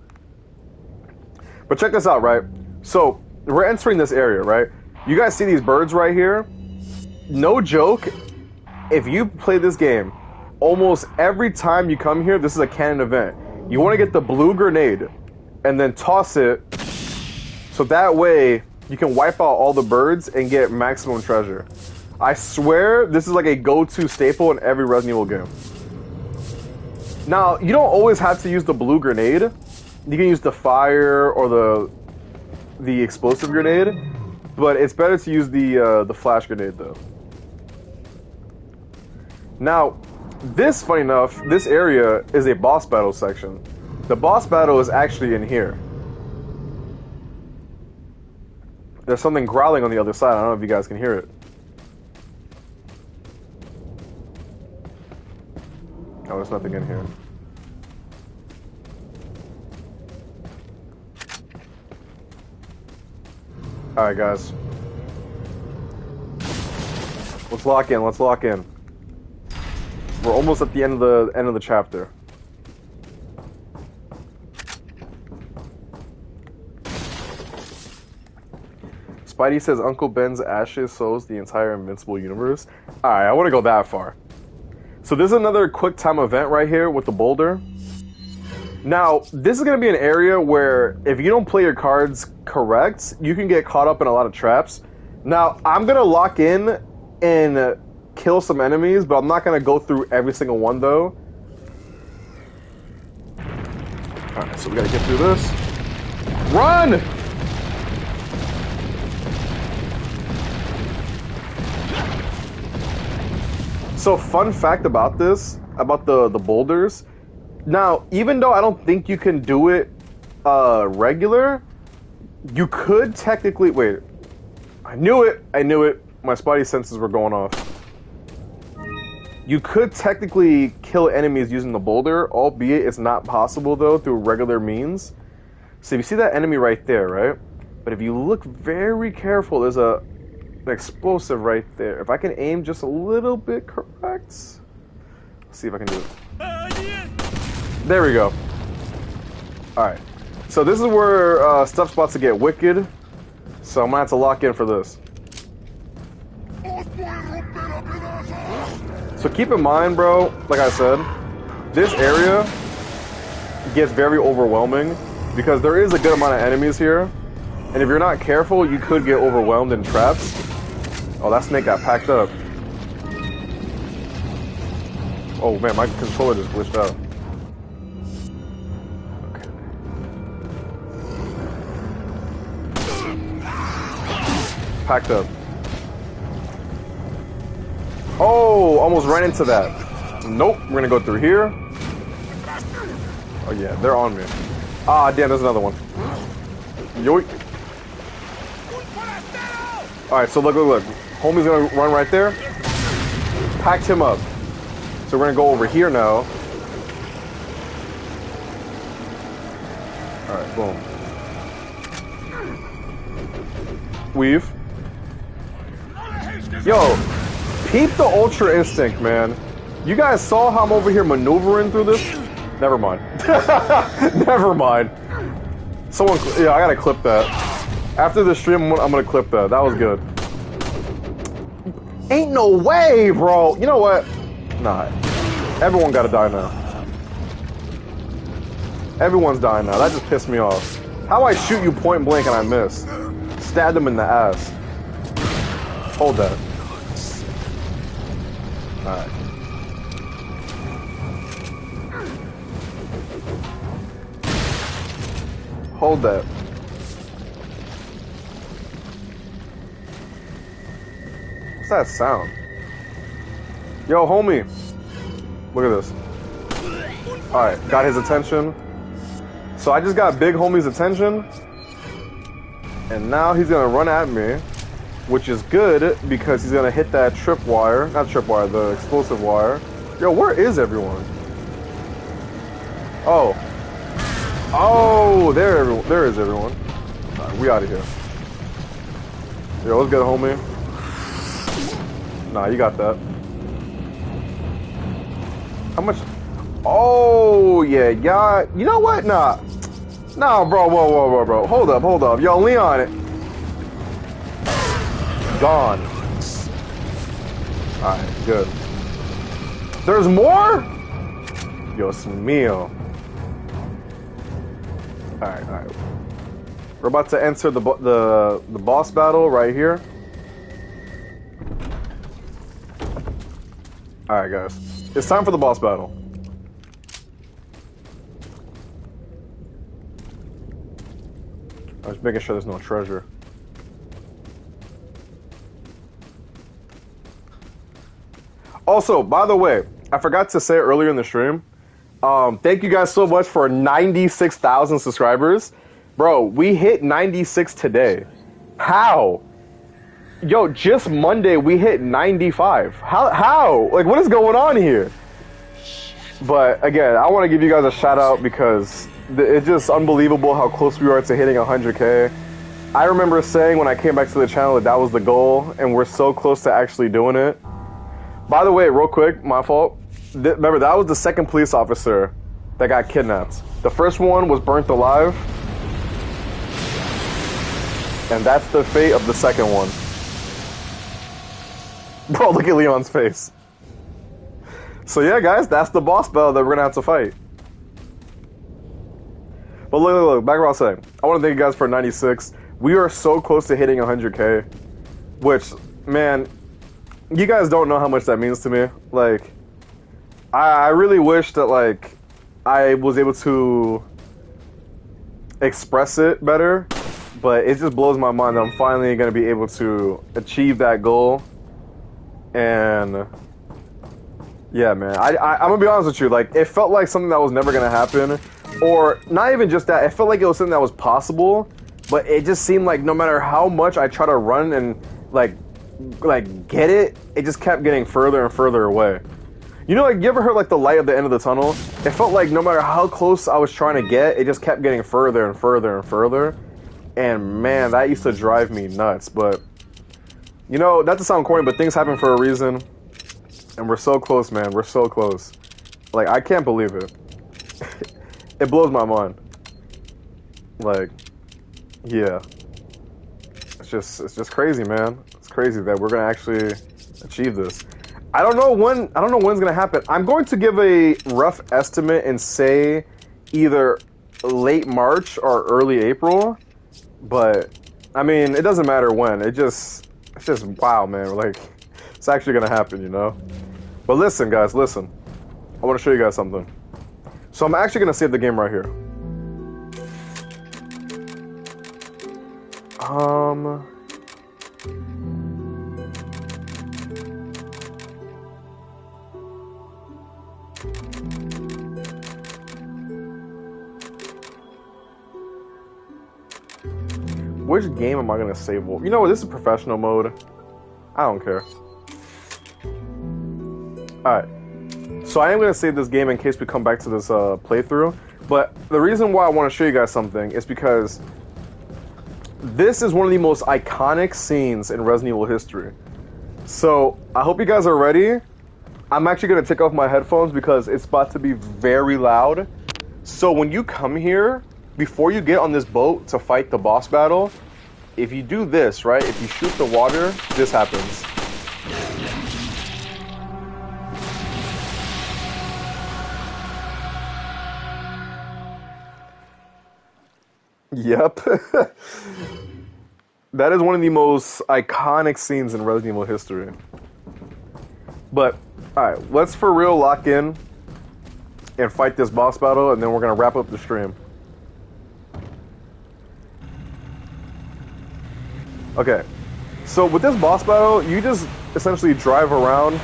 But check this out, right? So, we're entering this area, right? You guys see these birds right here? No joke, if you play this game, almost every time you come here, this is a canon event. You want to get the blue grenade and then toss it so that way you can wipe out all the birds and get maximum treasure. I swear this is like a go-to staple in every Resident Evil game. Now, you don't always have to use the blue grenade. You can use the fire or the explosive grenade, but it's better to use the flash grenade though. Now, this, funny enough, this area is a boss battle section. The boss battle is actually in here. There's something growling on the other side. I don't know if you guys can hear it. Oh, there's nothing in here. Alright, guys. Let's lock in, let's lock in. We're almost at the end of the chapter. Spidey says Uncle Ben's ashes sows the entire Invincible universe. Alright, I want to go that far. So this is another quick time event right here with the boulder. Now, this is going to be an area where if you don't play your cards correct, you can get caught up in a lot of traps. Now, I'm going to lock in and kill some enemies, but I'm not going to go through every single one though. Alright, so we got to get through this. Run! So, fun fact about this, about the boulders. Now, even though I don't think you can do it regular, you could technically... Wait. I knew it! I knew it. My spidey senses were going off. You could technically kill enemies using the boulder, albeit it's not possible, though, through regular means. So, you see that enemy right there, right? But if you look very careful, there's an explosive right there. If I can aim just a little bit correct... Let's see if I can do it. There we go. Alright. So this is where stuff's about to get wicked. So I'm gonna have to lock in for this. So keep in mind, bro, like I said, this area gets very overwhelming because there is a good amount of enemies here. And if you're not careful, you could get overwhelmed in traps. Oh, that snake got packed up. Oh man, my controller just glitched out. Packed up. Oh, almost ran into that. Nope, we're gonna go through here. Oh yeah, they're on me. Ah, damn, there's another one. Yoink. Alright, so look. Homie's gonna run right there. Packed him up. So we're gonna go over here now. Alright, boom. Weave. Yo, peep the Ultra Instinct, man. You guys saw how I'm over here maneuvering through this? Never mind. Never mind. Someone, yeah, I gotta clip that. After the stream, I'm gonna clip that. That was good. Ain't no way, bro. You know what? Nah. Everyone gotta die now. Everyone's dying now. That just pissed me off. How I shoot you point blank and I miss? Stab them in the ass. Hold that. Alright. Hold that. What's that sound? Yo, homie. Look at this. Alright, got his attention. So I just got Big Homie's attention. And now he's gonna run at me. Which is good, because he's gonna hit that tripwire. Not tripwire, the explosive wire. Yo, where is everyone? Oh. Oh, there is everyone. Alright, we out of here. Yo, let's get a homie. Nah, you got that. How much? Oh, yeah. You know what? Nah. Nah, bro. Whoa. Hold up. Yo, Leon. Gone. Alright, good. There's more? Dios mío. Alright. We're about to enter the boss battle right here. Alright, guys. It's time for the boss battle. I was making sure there's no treasure. Also, by the way, I forgot to say earlier in the stream, thank you guys so much for 96,000 subscribers. Bro, we hit 96 today. How? Yo, just Monday we hit 95. How? Like, what is going on here? But again, I want to give you guys a shout out because it's just unbelievable how close we are to hitting 100K. I remember saying when I came back to the channel that was the goal, and we're so close to actually doing it. By the way, real quick, my fault. Remember, that was the second police officer that got kidnapped. The first one was burnt alive. And that's the fate of the second one. Bro, look at Leon's face. So yeah, guys, that's the boss battle that we're gonna have to fight. But look, back to what I was saying. I want to thank you guys for 96. We are so close to hitting 100K. Which, man, you guys don't know how much that means to me. Like, I really wish that, like, I was able to express it better. But it just blows my mind that I'm finally going to be able to achieve that goal. And yeah, man, I'm going to be honest with you. Like, it felt like something that was never going to happen. Or not even just that. It felt like it was something that was possible. But it just seemed like no matter how much I try to run and, like get it, it just kept getting further and further away. You know, like, you ever heard, like, the light at the end of the tunnel? It felt like no matter how close I was trying to get, it just kept getting further and further and further. And man, that used to drive me nuts. But, you know, not to sound corny, but things happen for a reason. And we're so close, man. We're so close. Like, I can't believe it. It blows my mind. Like, yeah. It's just crazy, man. It's crazy that we're gonna actually achieve this. I don't know when it's gonna happen. I'm going to give a rough estimate and say either late March or early April. But I mean, it doesn't matter when. It's just wow, man. Like, it's actually gonna happen, you know. But listen, guys, listen. I want to show you guys something. So I'm actually gonna save the game right here. Which game am I gonna save? You know what? This is professional mode. I don't care. Alright. So I am gonna save this game in case we come back to this playthrough. But the reason why I want to show you guys something is because this is one of the most iconic scenes in Resident Evil history. So I hope you guys are ready. I'm actually gonna take off my headphones because it's about to be very loud. So when you come here, before you get on this boat to fight the boss battle, if you do this, right, if you shoot the water, this happens. Yep. That is one of the most iconic scenes in Resident Evil history. But, alright, let's for real lock in and fight this boss battle, and then we're gonna wrap up the stream. Okay, so with this boss battle, you just essentially drive around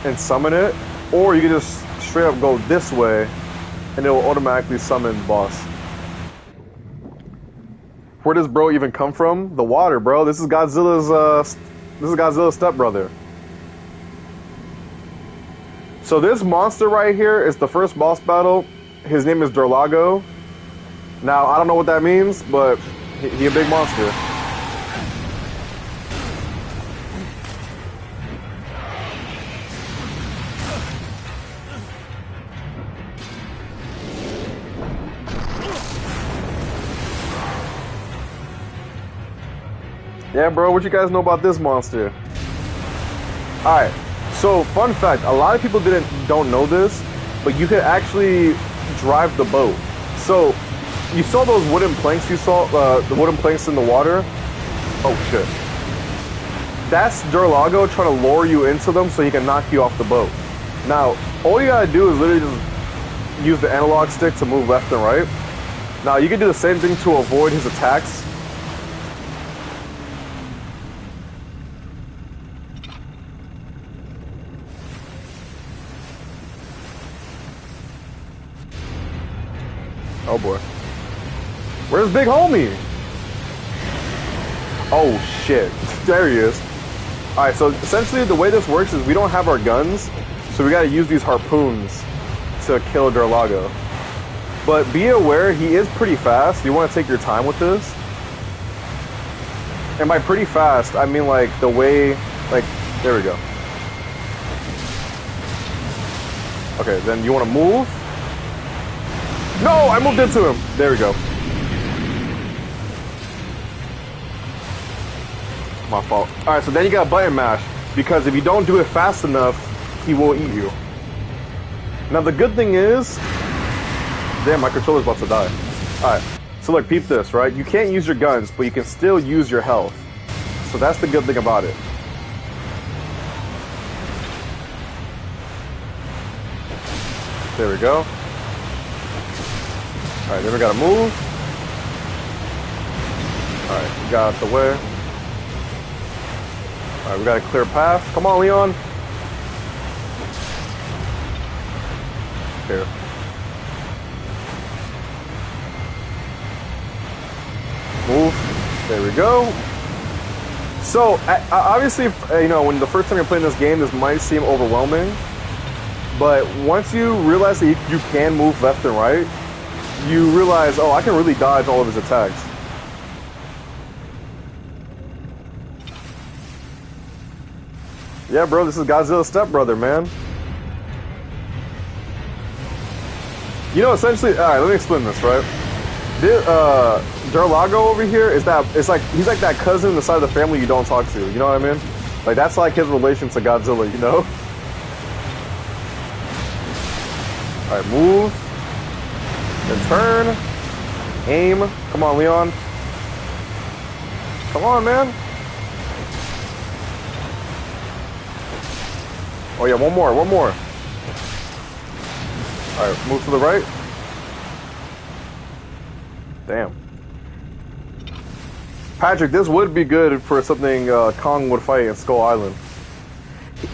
and summon it, or you can just straight up go this way, and it will automatically summon the boss. Where does bro even come from? The water, bro. This is Godzilla's stepbrother. So this monster right here is the first boss battle. His name is Durlago. Now, I don't know what that means, but he a big monster. Yeah, bro, what you guys know about this monster? Alright, so fun fact, a lot of people don't know this, but you can actually drive the boat. So, you saw those wooden planks the wooden planks in the water? Oh shit. That's Durlago trying to lure you into them so he can knock you off the boat. Now, all you gotta do is literally just use the analog stick to move left and right. Now, you can do the same thing to avoid his attacks. Oh boy. Where's Big Homie? Oh shit. There he is. Alright, so essentially the way this works is we don't have our guns, so we gotta use these harpoons to kill Durlago. But be aware, he is pretty fast. You want to take your time with this. And by pretty fast, I mean like the way, like, there we go. Okay, then you want to move. No, I moved into him. There we go. My fault. Alright, so then you got button mash, because if you don't do it fast enough, he will eat you. Now the good thing is, damn, my controller's about to die. Alright, so look, peep this, right? You can't use your guns, but you can still use your health. So that's the good thing about it. There we go. Alright, then we gotta move. Alright, we got out the way. Alright, we got a clear path. Come on, Leon. Here. Move. There we go. So, obviously, you know, when the first time you're playing this game, this might seem overwhelming. But once you realize that you can move left and right, you realize, oh, I can really dodge all of his attacks. Yeah, bro, this is Godzilla's stepbrother, man. You know, essentially, alright, let me explain this, right? Durlago over here is that, it's like, he's like that cousin on the side of the family you don't talk to, you know what I mean? Like, that's like his relation to Godzilla, you know? Alright, move. Then turn. Aim. Come on, Leon. Come on, man. Oh yeah, one more. Alright, move to the right. Damn. Patrick, this would be good for something Kong would fight in Skull Island.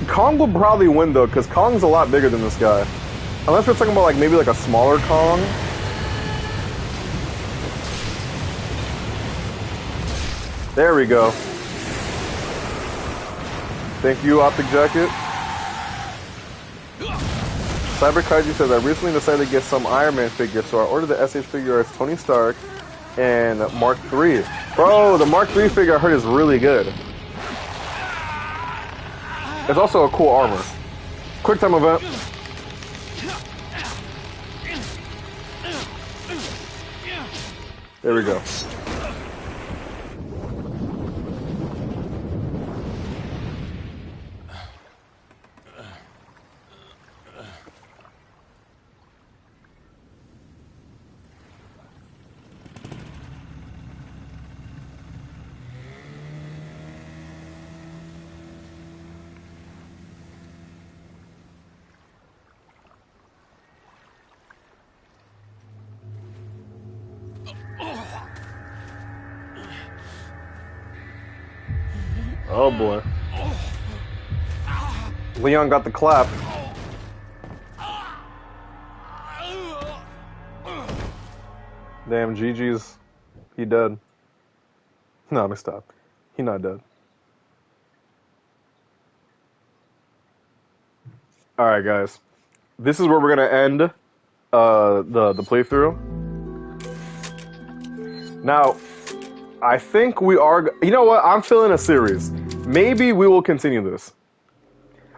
Kong would probably win though, because Kong's a lot bigger than this guy. Unless we're talking about like maybe like a smaller Kong. There we go. Thank you, Optic Jacket. Cyber Kaiju says, I recently decided to get some Iron Man figures, so I ordered the SH figure as Tony Stark and Mark III. Bro, the Mark III figure I heard is really good. It's also a cool armor. Quick time event. There we go. Oh boy. Leon got the clap. Damn, GG's. He dead. No, let me stop. He not dead. Alright guys. This is where we're gonna end the playthrough. Now, I think we are... You know what? I'm feeling a series. Maybe we will continue this.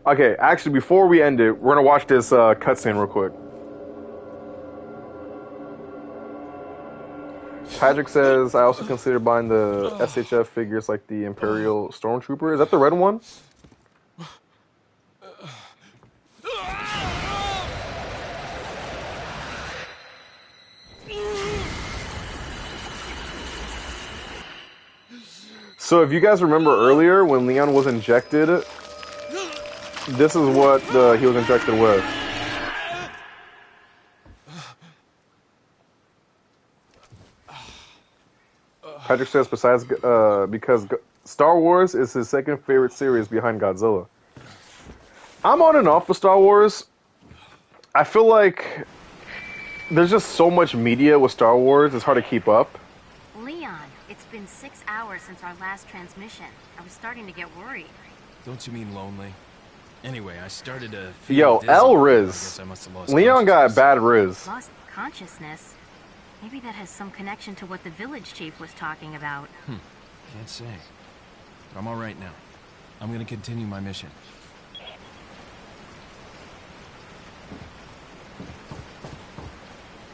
Okay, actually, before we end it, we're going to watch this cutscene real quick. Patrick says, I also consider buying the SHF figures like the Imperial Stormtrooper. Is that the red one? So if you guys remember earlier when Leon was injected, this is what he was injected with. Patrick says besides because Star Wars is his second favorite series behind Godzilla. I'm on and off with Star Wars. I feel like there's just so much media with Star Wars, it's hard to keep up. Leon, it's been 6 hours since our last transmission. I was starting to get worried. Don't you mean lonely? Anyway, I started to feel Yo, dizzy. L I Riz. guess I must have lost Leon got consciousness. bad Riz. Lost consciousness? Maybe that has some connection to what the village chief was talking about. Can't say. But I'm all right now. I'm gonna continue my mission.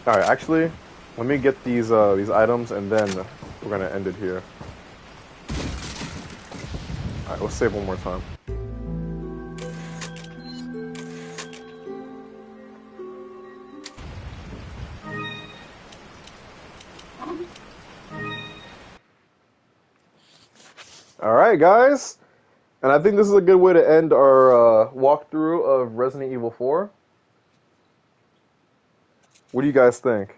Alright, actually, let me get these items and then we're gonna end it here. Alright, let's save one more time. Alright, guys. And I think this is a good way to end our walkthrough of Resident Evil 4. What do you guys think?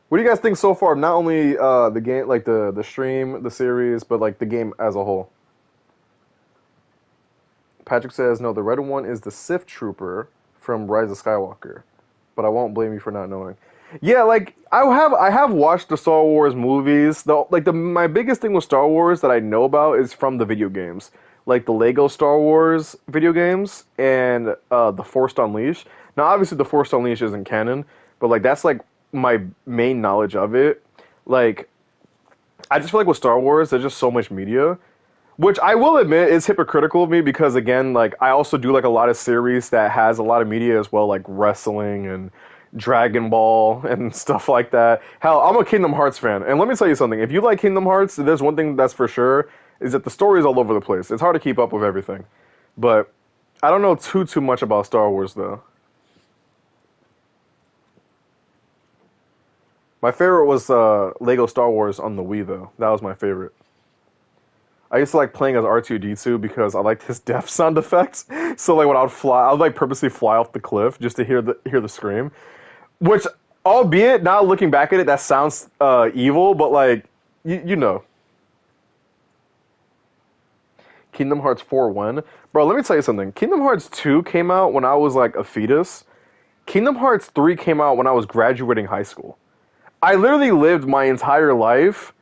What do you guys think so far? Not only the game, like the stream, the series, but like the game as a whole. Patrick says, no, the red one is the Sith Trooper from Rise of Skywalker. But I won't blame you for not knowing. Yeah, like I have watched the Star Wars movies. My biggest thing with Star Wars that I know about is from the video games, like the Lego Star Wars video games and the Force Unleashed. Now, obviously, the Force Unleashed isn't canon, but like that's like my main knowledge of it. Like, I just feel like with Star Wars, there's just so much media, which I will admit is hypocritical of me because again, like I also do like a lot of series that has a lot of media as well, like wrestling and Dragon Ball and stuff like that. Hell, I'm a Kingdom Hearts fan, and let me tell you something. If you like Kingdom Hearts, there's one thing that's for sure, is that the story is all over the place. It's hard to keep up with everything. But I don't know too much about Star Wars, though. My favorite was Lego Star Wars on the Wii, though. That was my favorite. I used to like playing as R2-D2 because I liked his death sound effects. So like when I would like purposely fly off the cliff just to hear the scream. Which, albeit, now looking back at it, that sounds evil, but like, you know. Kingdom Hearts 4 when? Bro, let me tell you something. Kingdom Hearts 2 came out when I was like a fetus. Kingdom Hearts 3 came out when I was graduating high school. I literally lived my entire life,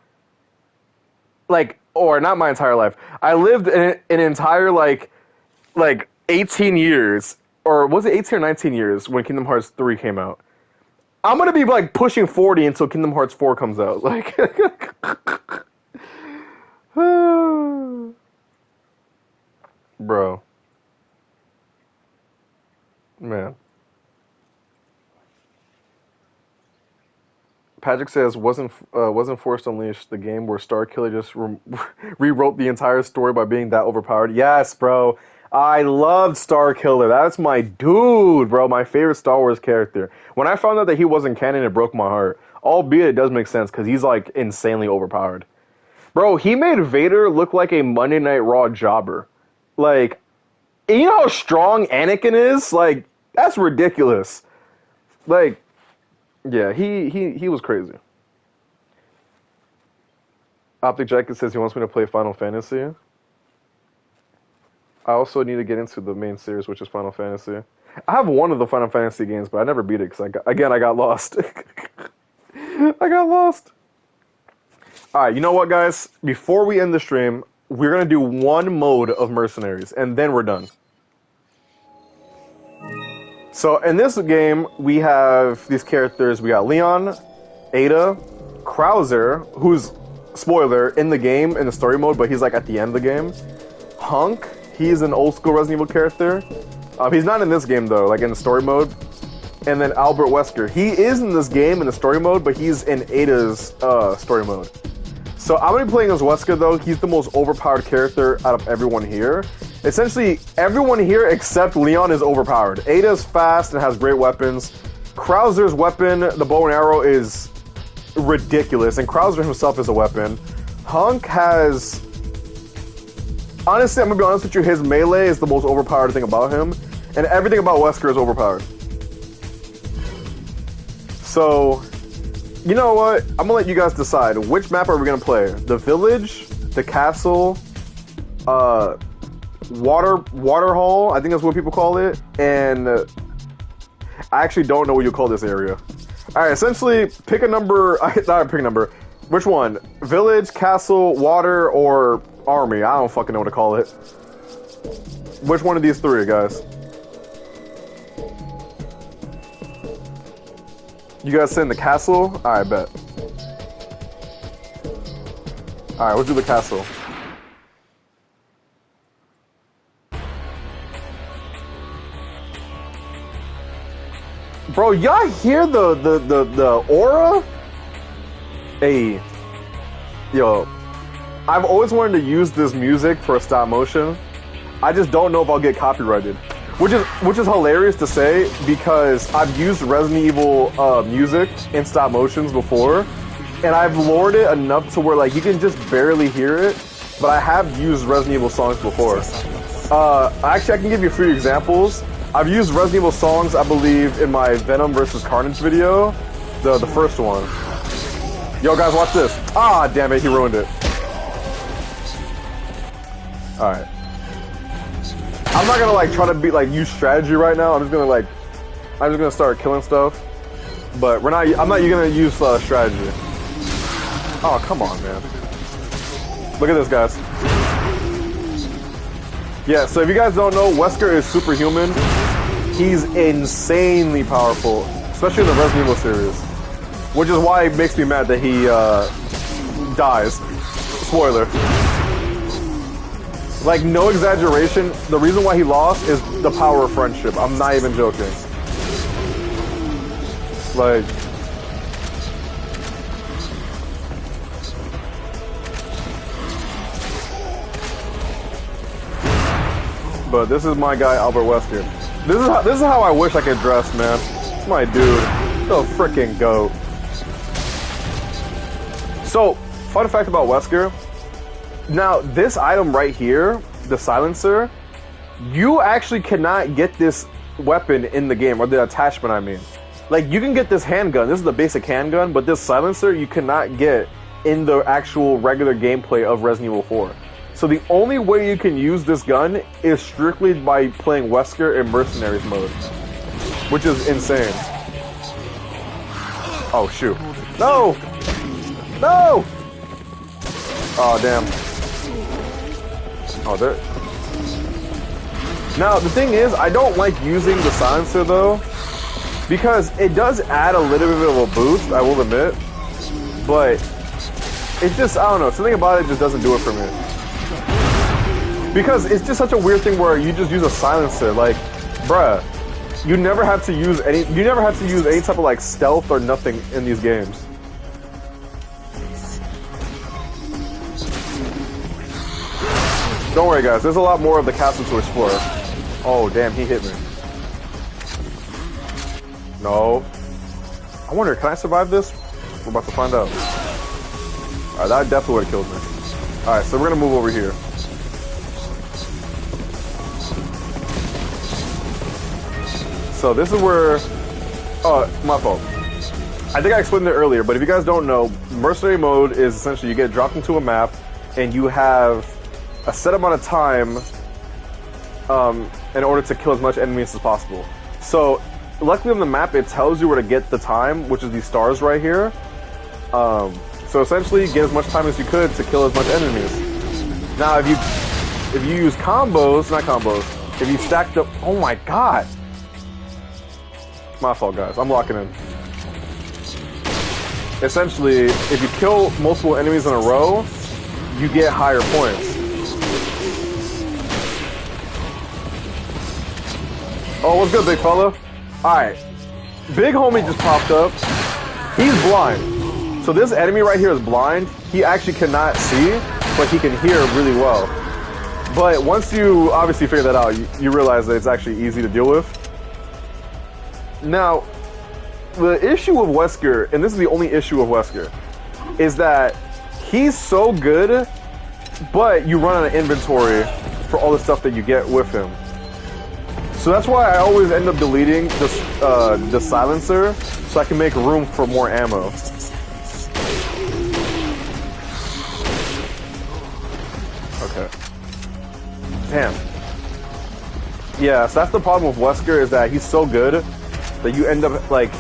like, or not my entire life. I lived an entire, like 18 years, or was it 18 or 19 years when Kingdom Hearts 3 came out? I'm gonna be, like, pushing 40 until Kingdom Hearts 4 comes out. Like, bro. Man. Patrick says, wasn't Force Unleashed the game where Starkiller just rewrote the entire story by being that overpowered? Yes, bro. I loved Starkiller. That's my dude, bro. My favorite Star Wars character. When I found out that he wasn't canon, it broke my heart. Albeit it does make sense because he's like insanely overpowered. Bro, he made Vader look like a Monday Night Raw jobber. Like, you know how strong Anakin is? Like, that's ridiculous. Like, yeah, he was crazy. Optic Jacket says he wants me to play Final Fantasy. I also need to get into the main series, which is Final Fantasy. I have one of the Final Fantasy games, but I never beat it because I got lost. I got lost. All right, you know what, guys? Before we end the stream, we're gonna do one mode of Mercenaries, and then we're done. So in this game, we have these characters. We got Leon, Ada, Krauser, who's, spoiler, in the game, in the story mode, but he's like at the end of the game. Hunk, he's an old school Resident Evil character. He's not in this game though, like in the story mode. And then Albert Wesker. He is in this game in the story mode, but he's in Ada's story mode. So I'm gonna be playing as Wesker though. He's the most overpowered character out of everyone here. Essentially, everyone here except Leon is overpowered. Ada's fast and has great weapons. Krauser's weapon, the bow and arrow, is ridiculous, and Krauser himself is a weapon. Hunk has... Honestly, I'm gonna be honest with you, his melee is the most overpowered thing about him, and everything about Wesker is overpowered. So, You know what? I'm gonna let you guys decide. Which map are we gonna play? The village, the castle, water hall, I think that's what people call it, and I actually don't know what you call this area. Alright, essentially, pick a number, not pick a number. Which one? Village, castle, water, or army? I don't fucking know what to call it. Which one of these three, guys? You guys sit in the castle? Alright, bet. Alright, let's do the castle. Bro, y'all hear the aura? Hey. Yo. I've always wanted to use this music for a stop motion. I just don't know if I'll get copyrighted. Which is hilarious to say because I've used Resident Evil music in stop motions before, and I've lowered it enough to where like you can just barely hear it. But I have used Resident Evil songs before. Actually, I can give you a few examples. I've used Resident Evil songs, I believe, in my Venom vs. Carnage video, the first one. Yo, guys, watch this. Ah, damn it, he ruined it. All right. I'm not gonna like try to be like use strategy right now. I'm just gonna start killing stuff. But I'm not gonna use strategy. Oh, come on, man. Look at this, guys. Yeah, so if you guys don't know, Wesker is superhuman. He's insanely powerful, especially in the Resident Evil series. Which is why it makes me mad that he dies. Spoiler. Like, no exaggeration, the reason why he lost is the power of friendship. I'm not even joking. Like... But this is my guy, Albert Wesker. This is how I wish I could dress, man. It's my dude. The freaking GOAT. So, fun fact about Wesker. Now, this item right here, the silencer, you actually cannot get this weapon in the game, or the attachment, I mean. Like, you can get this handgun. This is the basic handgun, but this silencer you cannot get in the actual regular gameplay of Resident Evil 4. So the only way you can use this gun is strictly by playing Wesker in Mercenaries mode, which is insane. Oh, shoot. No! No! Oh, damn. Oh, there. Now, the thing is, I don't like using the silencer, though, because it does add a little bit of a boost, I will admit, but it's just, I don't know, something about it just doesn't do it for me. Because it's just such a weird thing where you just use a silencer, like, bruh, you never have to use any type of, like, stealth or nothing in these games. Don't worry, guys. There's a lot more of the castle to explore. Oh, damn, he hit me. No. I wonder, can I survive this? We're about to find out. Alright, that definitely would have killed me. Alright, so we're going to move over here. So this is where... Oh, my fault. I think I explained it earlier, but if you guys don't know, Mercenary mode is essentially you get dropped into a map, and you have a set amount of time in order to kill as much enemies as possible. So, luckily on the map, it tells you where to get the time, which is these stars right here. So essentially, get as much time as you could to kill as much enemies. Now, if you use combos, not combos, if you stack the... Oh my god! My fault, guys. I'm locking in. Essentially, if you kill multiple enemies in a row, you get higher points. Oh, what's good, big fella? Alright. Big homie just popped up. He's blind. So this enemy right here is blind. He actually cannot see, but he can hear really well. But once you obviously figure that out, you realize that it's actually easy to deal with. Now, the issue with Wesker, and this is the only issue with Wesker, is that he's so good, but you run out of inventory for all the stuff that you get with him. So that's why I always end up deleting the silencer, so I can make room for more ammo. Okay. Damn. Yeah, so that's the problem with Wesker, is that he's so good that you end up, like,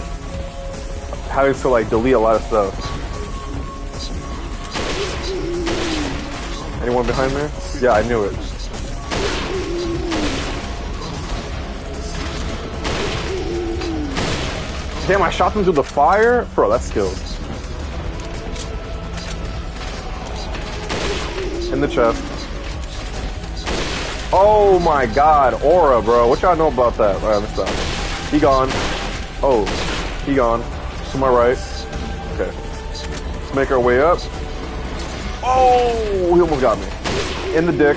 having to, like, delete a lot of stuff. Anyone behind me? Yeah, I knew it. Damn, I shot them through the fire? Bro, that's skills. In the chest. Oh my god, Aura, bro. What y'all know about that? Alright, let's stop. He gone. Oh, he gone. To my right. Okay. Let's make our way up. Oh, he almost got me. In the dick.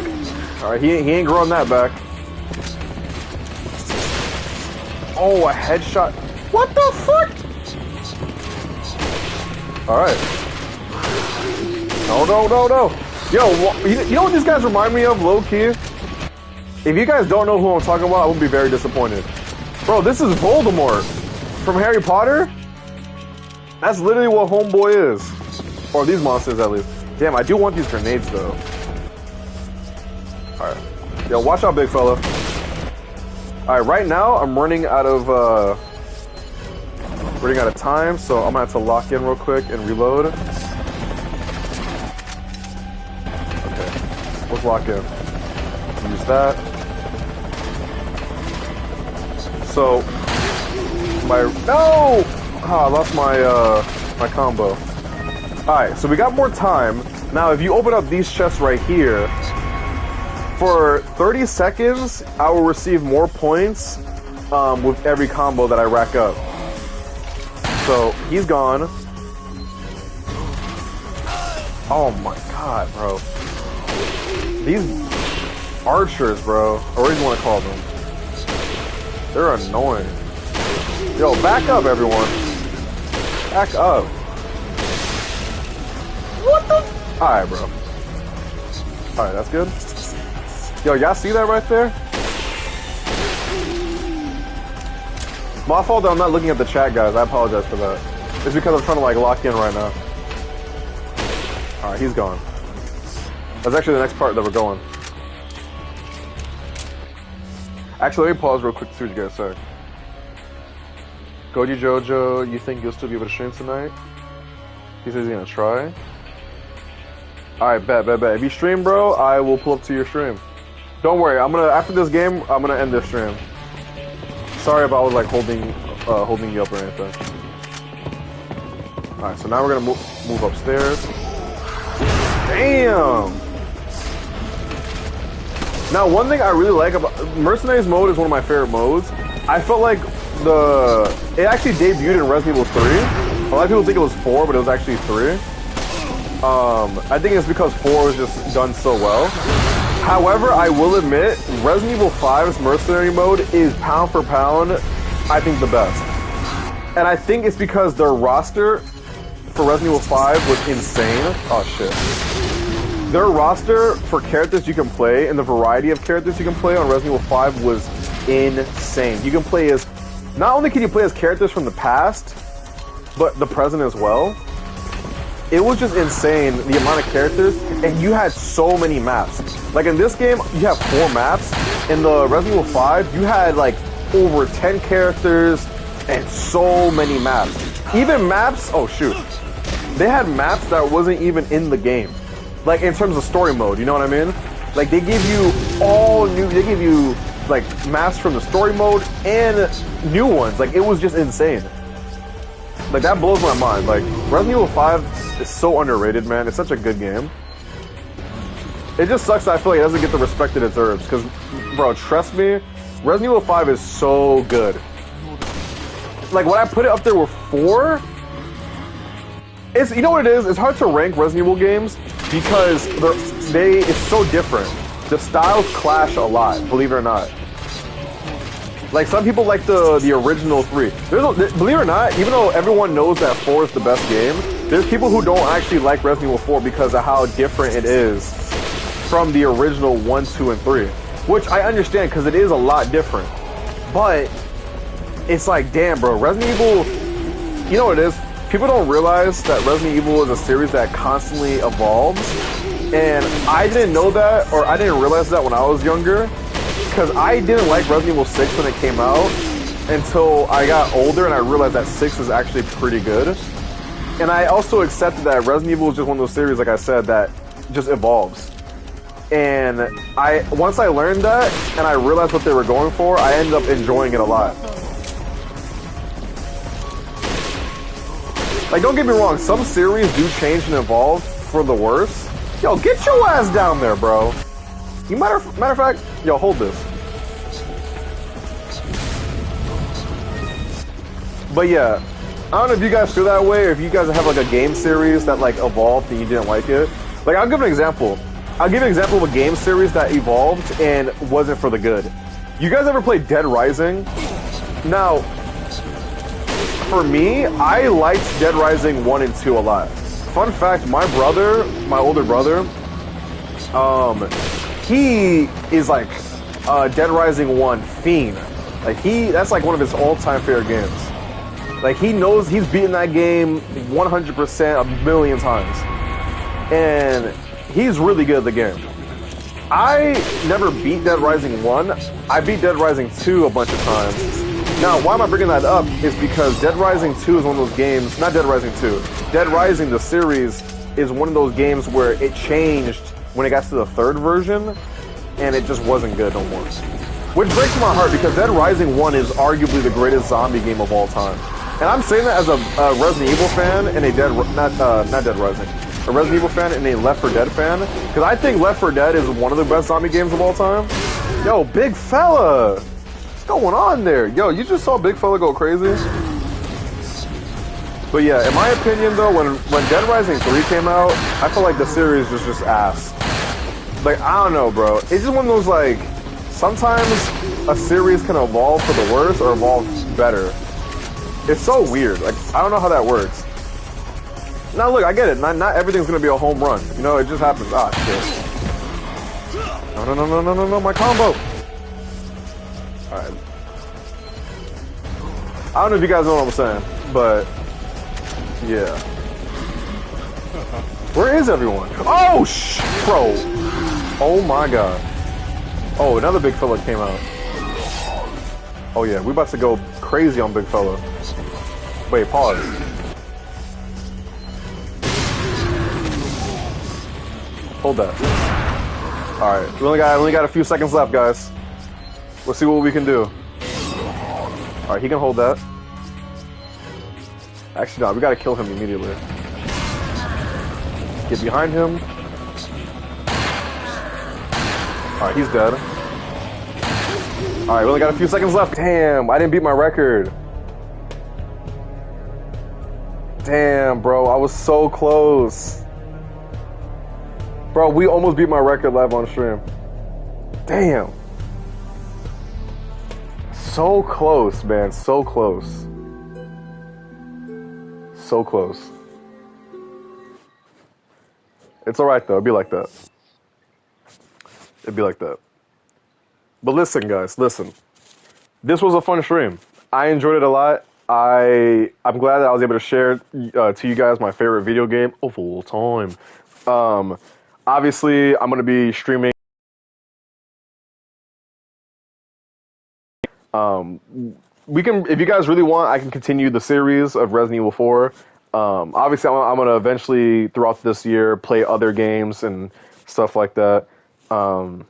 Alright, he ain't growing that back. Oh, a headshot. What the fuck? Alright. No. Yo, you know what these guys remind me of, low-key? If you guys don't know who I'm talking about, I would be very disappointed. Bro, this is Voldemort from Harry Potter? That's literally what Homeboy is. Or these monsters, at least. Damn, I do want these grenades, though. Alright. Yo, watch out, big fella. Alright, right now, I'm running out of time, so I'm gonna have to lock in real quick and reload. Okay. Let's lock in. Use that. So, no! Ah, I lost my my combo. Alright, so we got more time. Now, if you open up these chests right here, for 30 seconds, I will receive more points with every combo that I rack up. So, he's gone. Oh my god, bro. These archers, bro, or what do you want to call them? They're annoying. Yo, back up, everyone. Back up. What the? Alright, bro. Alright, that's good. Yo, y'all see that right there? My fault that I'm not looking at the chat, guys. I apologize for that. It's because I'm trying to, like, lock in right now. Alright, he's gone. That's actually the next part that we're going. Actually, let me pause real quick to see what you guys say. Goji Jojo, you think you'll still be able to stream tonight? He says he's gonna try. Alright, bet. If you stream, bro, I will pull up to your stream. Don't worry, after this game, I'm gonna end this stream. Sorry if I was like holding you up or anything. Alright, so now we're gonna move upstairs. Damn! Now, one thing I really like about Mercenaries mode is one of my favorite modes. I felt like it actually debuted in Resident Evil 3. A lot of people think it was 4, but it was actually 3. I think it's because 4 was just done so well. However, I will admit, Resident Evil 5's Mercenary mode is pound for pound, I think, the best. And I think it's because their roster for Resident Evil 5 was insane. Oh shit. Their roster for characters you can play and the variety of characters you can play on Resident Evil 5 was insane. You can play as, not only can you play as characters from the past, but the present as well. It was just insane, the amount of characters, and you had so many maps. Like in this game, you have 4 maps. In the Resident Evil 5, you had like over 10 characters and so many maps. Even maps, oh shoot. They had maps that wasn't even in the game. Like in terms of story mode, you know what I mean? Like they give you they give you like maps from the story mode and new ones. Like it was just insane. Like that blows my mind. Like Resident Evil 5 is so underrated, man. It's such a good game. It just sucks that I feel like it doesn't get the respect it deserves. Because, bro, trust me, Resident Evil 5 is so good. Like when I put it up there with 4, it's, you know what it is? It's hard to rank Resident Evil games because it's so different. The styles clash a lot, believe it or not. Like some people like the original 3. Believe it or not, even though everyone knows that 4 is the best game, there's people who don't actually like Resident Evil 4 because of how different it is from the original 1, 2, and 3. Which I understand because it is a lot different. But it's like, damn, bro, Resident Evil, you know what it is? People don't realize that Resident Evil is a series that constantly evolves. And I didn't know that, or I didn't realize that when I was younger, because I didn't like Resident Evil 6 when it came out until I got older and I realized that 6 is actually pretty good. And I also accepted that Resident Evil is just one of those series, like I said, that just evolves. And once I learned that and I realized what they were going for, I ended up enjoying it a lot. Like, don't get me wrong, some series do change and evolve for the worse. Yo, get your ass down there, bro. You matter of fact, yo, hold this. But yeah, I don't know if you guys feel that way, or if you guys have like a game series that like evolved and you didn't like it. Like, I'll give an example. I'll give an example of a game series that evolved and wasn't for the good. You guys ever played Dead Rising? Now, for me, I liked Dead Rising 1 and 2 a lot. Fun fact, my older brother, he is like Dead Rising 1 fiend. Like that's like one of his all-time favorite games. Like he knows he's beaten that game 100% a million times. And he's really good at the game. I never beat Dead Rising 1. I beat Dead Rising 2 a bunch of times. Now, why am I bringing that up is because Dead Rising 2 is one of those games, not Dead Rising 2, Dead Rising, the series, is one of those games where it changed when it got to the third version, and it just wasn't good no more. Which breaks my heart, because Dead Rising 1 is arguably the greatest zombie game of all time. And I'm saying that as a Resident Evil fan and a not Dead Rising, a Resident Evil fan and a Left 4 Dead fan, because I think Left 4 Dead is one of the best zombie games of all time. Yo, big fella! What's going on there? Yo, you just saw big fella go crazy? But yeah, in my opinion though, when Dead Rising 3 came out, I felt like the series was just ass. Like, I don't know, bro. It's just one of those, like, sometimes a series can evolve for the worse or evolve better. It's so weird. Like, I don't know how that works. Now look, I get it. Not everything's gonna be a home run. You know, it just happens. Ah, shit. No, my combo. Alright. I don't know if you guys know what I'm saying, but yeah. Where is everyone? Oh, bro. Oh my god. Oh, another big fella came out. Oh yeah, we about to go crazy on big fella. Wait, pause. Hold that. Alright, we only got a few seconds left, guys. Let's see what we can do. Alright, he can hold that. Actually, no, we gotta kill him immediately. Get behind him. Alright, he's dead. Alright, we only got a few seconds left. Damn, I didn't beat my record. Damn, bro, I was so close. Bro, we almost beat my record live on stream. Damn. So close, man. So close. So close. It's alright, though. It'd be like that. It'd be like that. But listen, guys. Listen. This was a fun stream. I enjoyed it a lot. I'm glad that I was able to share to you guys my favorite video game of all time. Obviously, I'm going to be streaming. We can, if you guys really want, I can continue the series of Resident Evil 4. Obviously, I'm going to eventually, throughout this year, play other games and stuff like that. Don't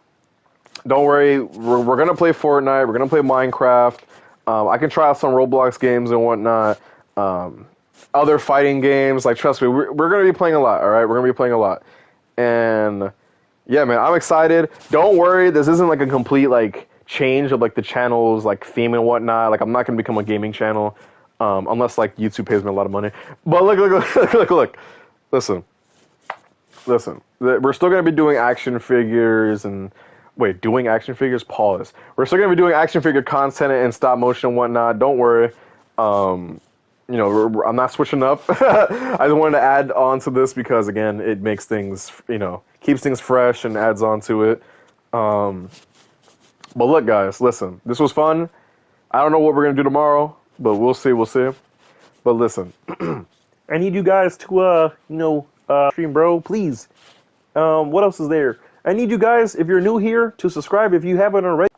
worry, we're going to play Fortnite, we're going to play Minecraft. I can try out some Roblox games and whatnot. Other fighting games, like, trust me, we're going to be playing a lot, all right? We're going to be playing a lot. And, yeah, man, I'm excited. Don't worry, this isn't, like, a complete, like, change of like the channel's like theme and whatnot. Like, I'm not gonna become a gaming channel unless like YouTube pays me a lot of money. But look. Listen. We're still gonna be doing action figures and doing action figures. Pause. We're still gonna be doing action figure content and stop motion and whatnot. Don't worry. You know, I'm not switching up. I just wanted to add on to this because again, it makes things, you know, keeps things fresh and adds on to it. But look, guys, listen. This was fun. I don't know what we're going to do tomorrow, but we'll see. But listen, I need you guys to, stream, bro, please. What else is there? I need you guys, if you're new here, to subscribe if you haven't already.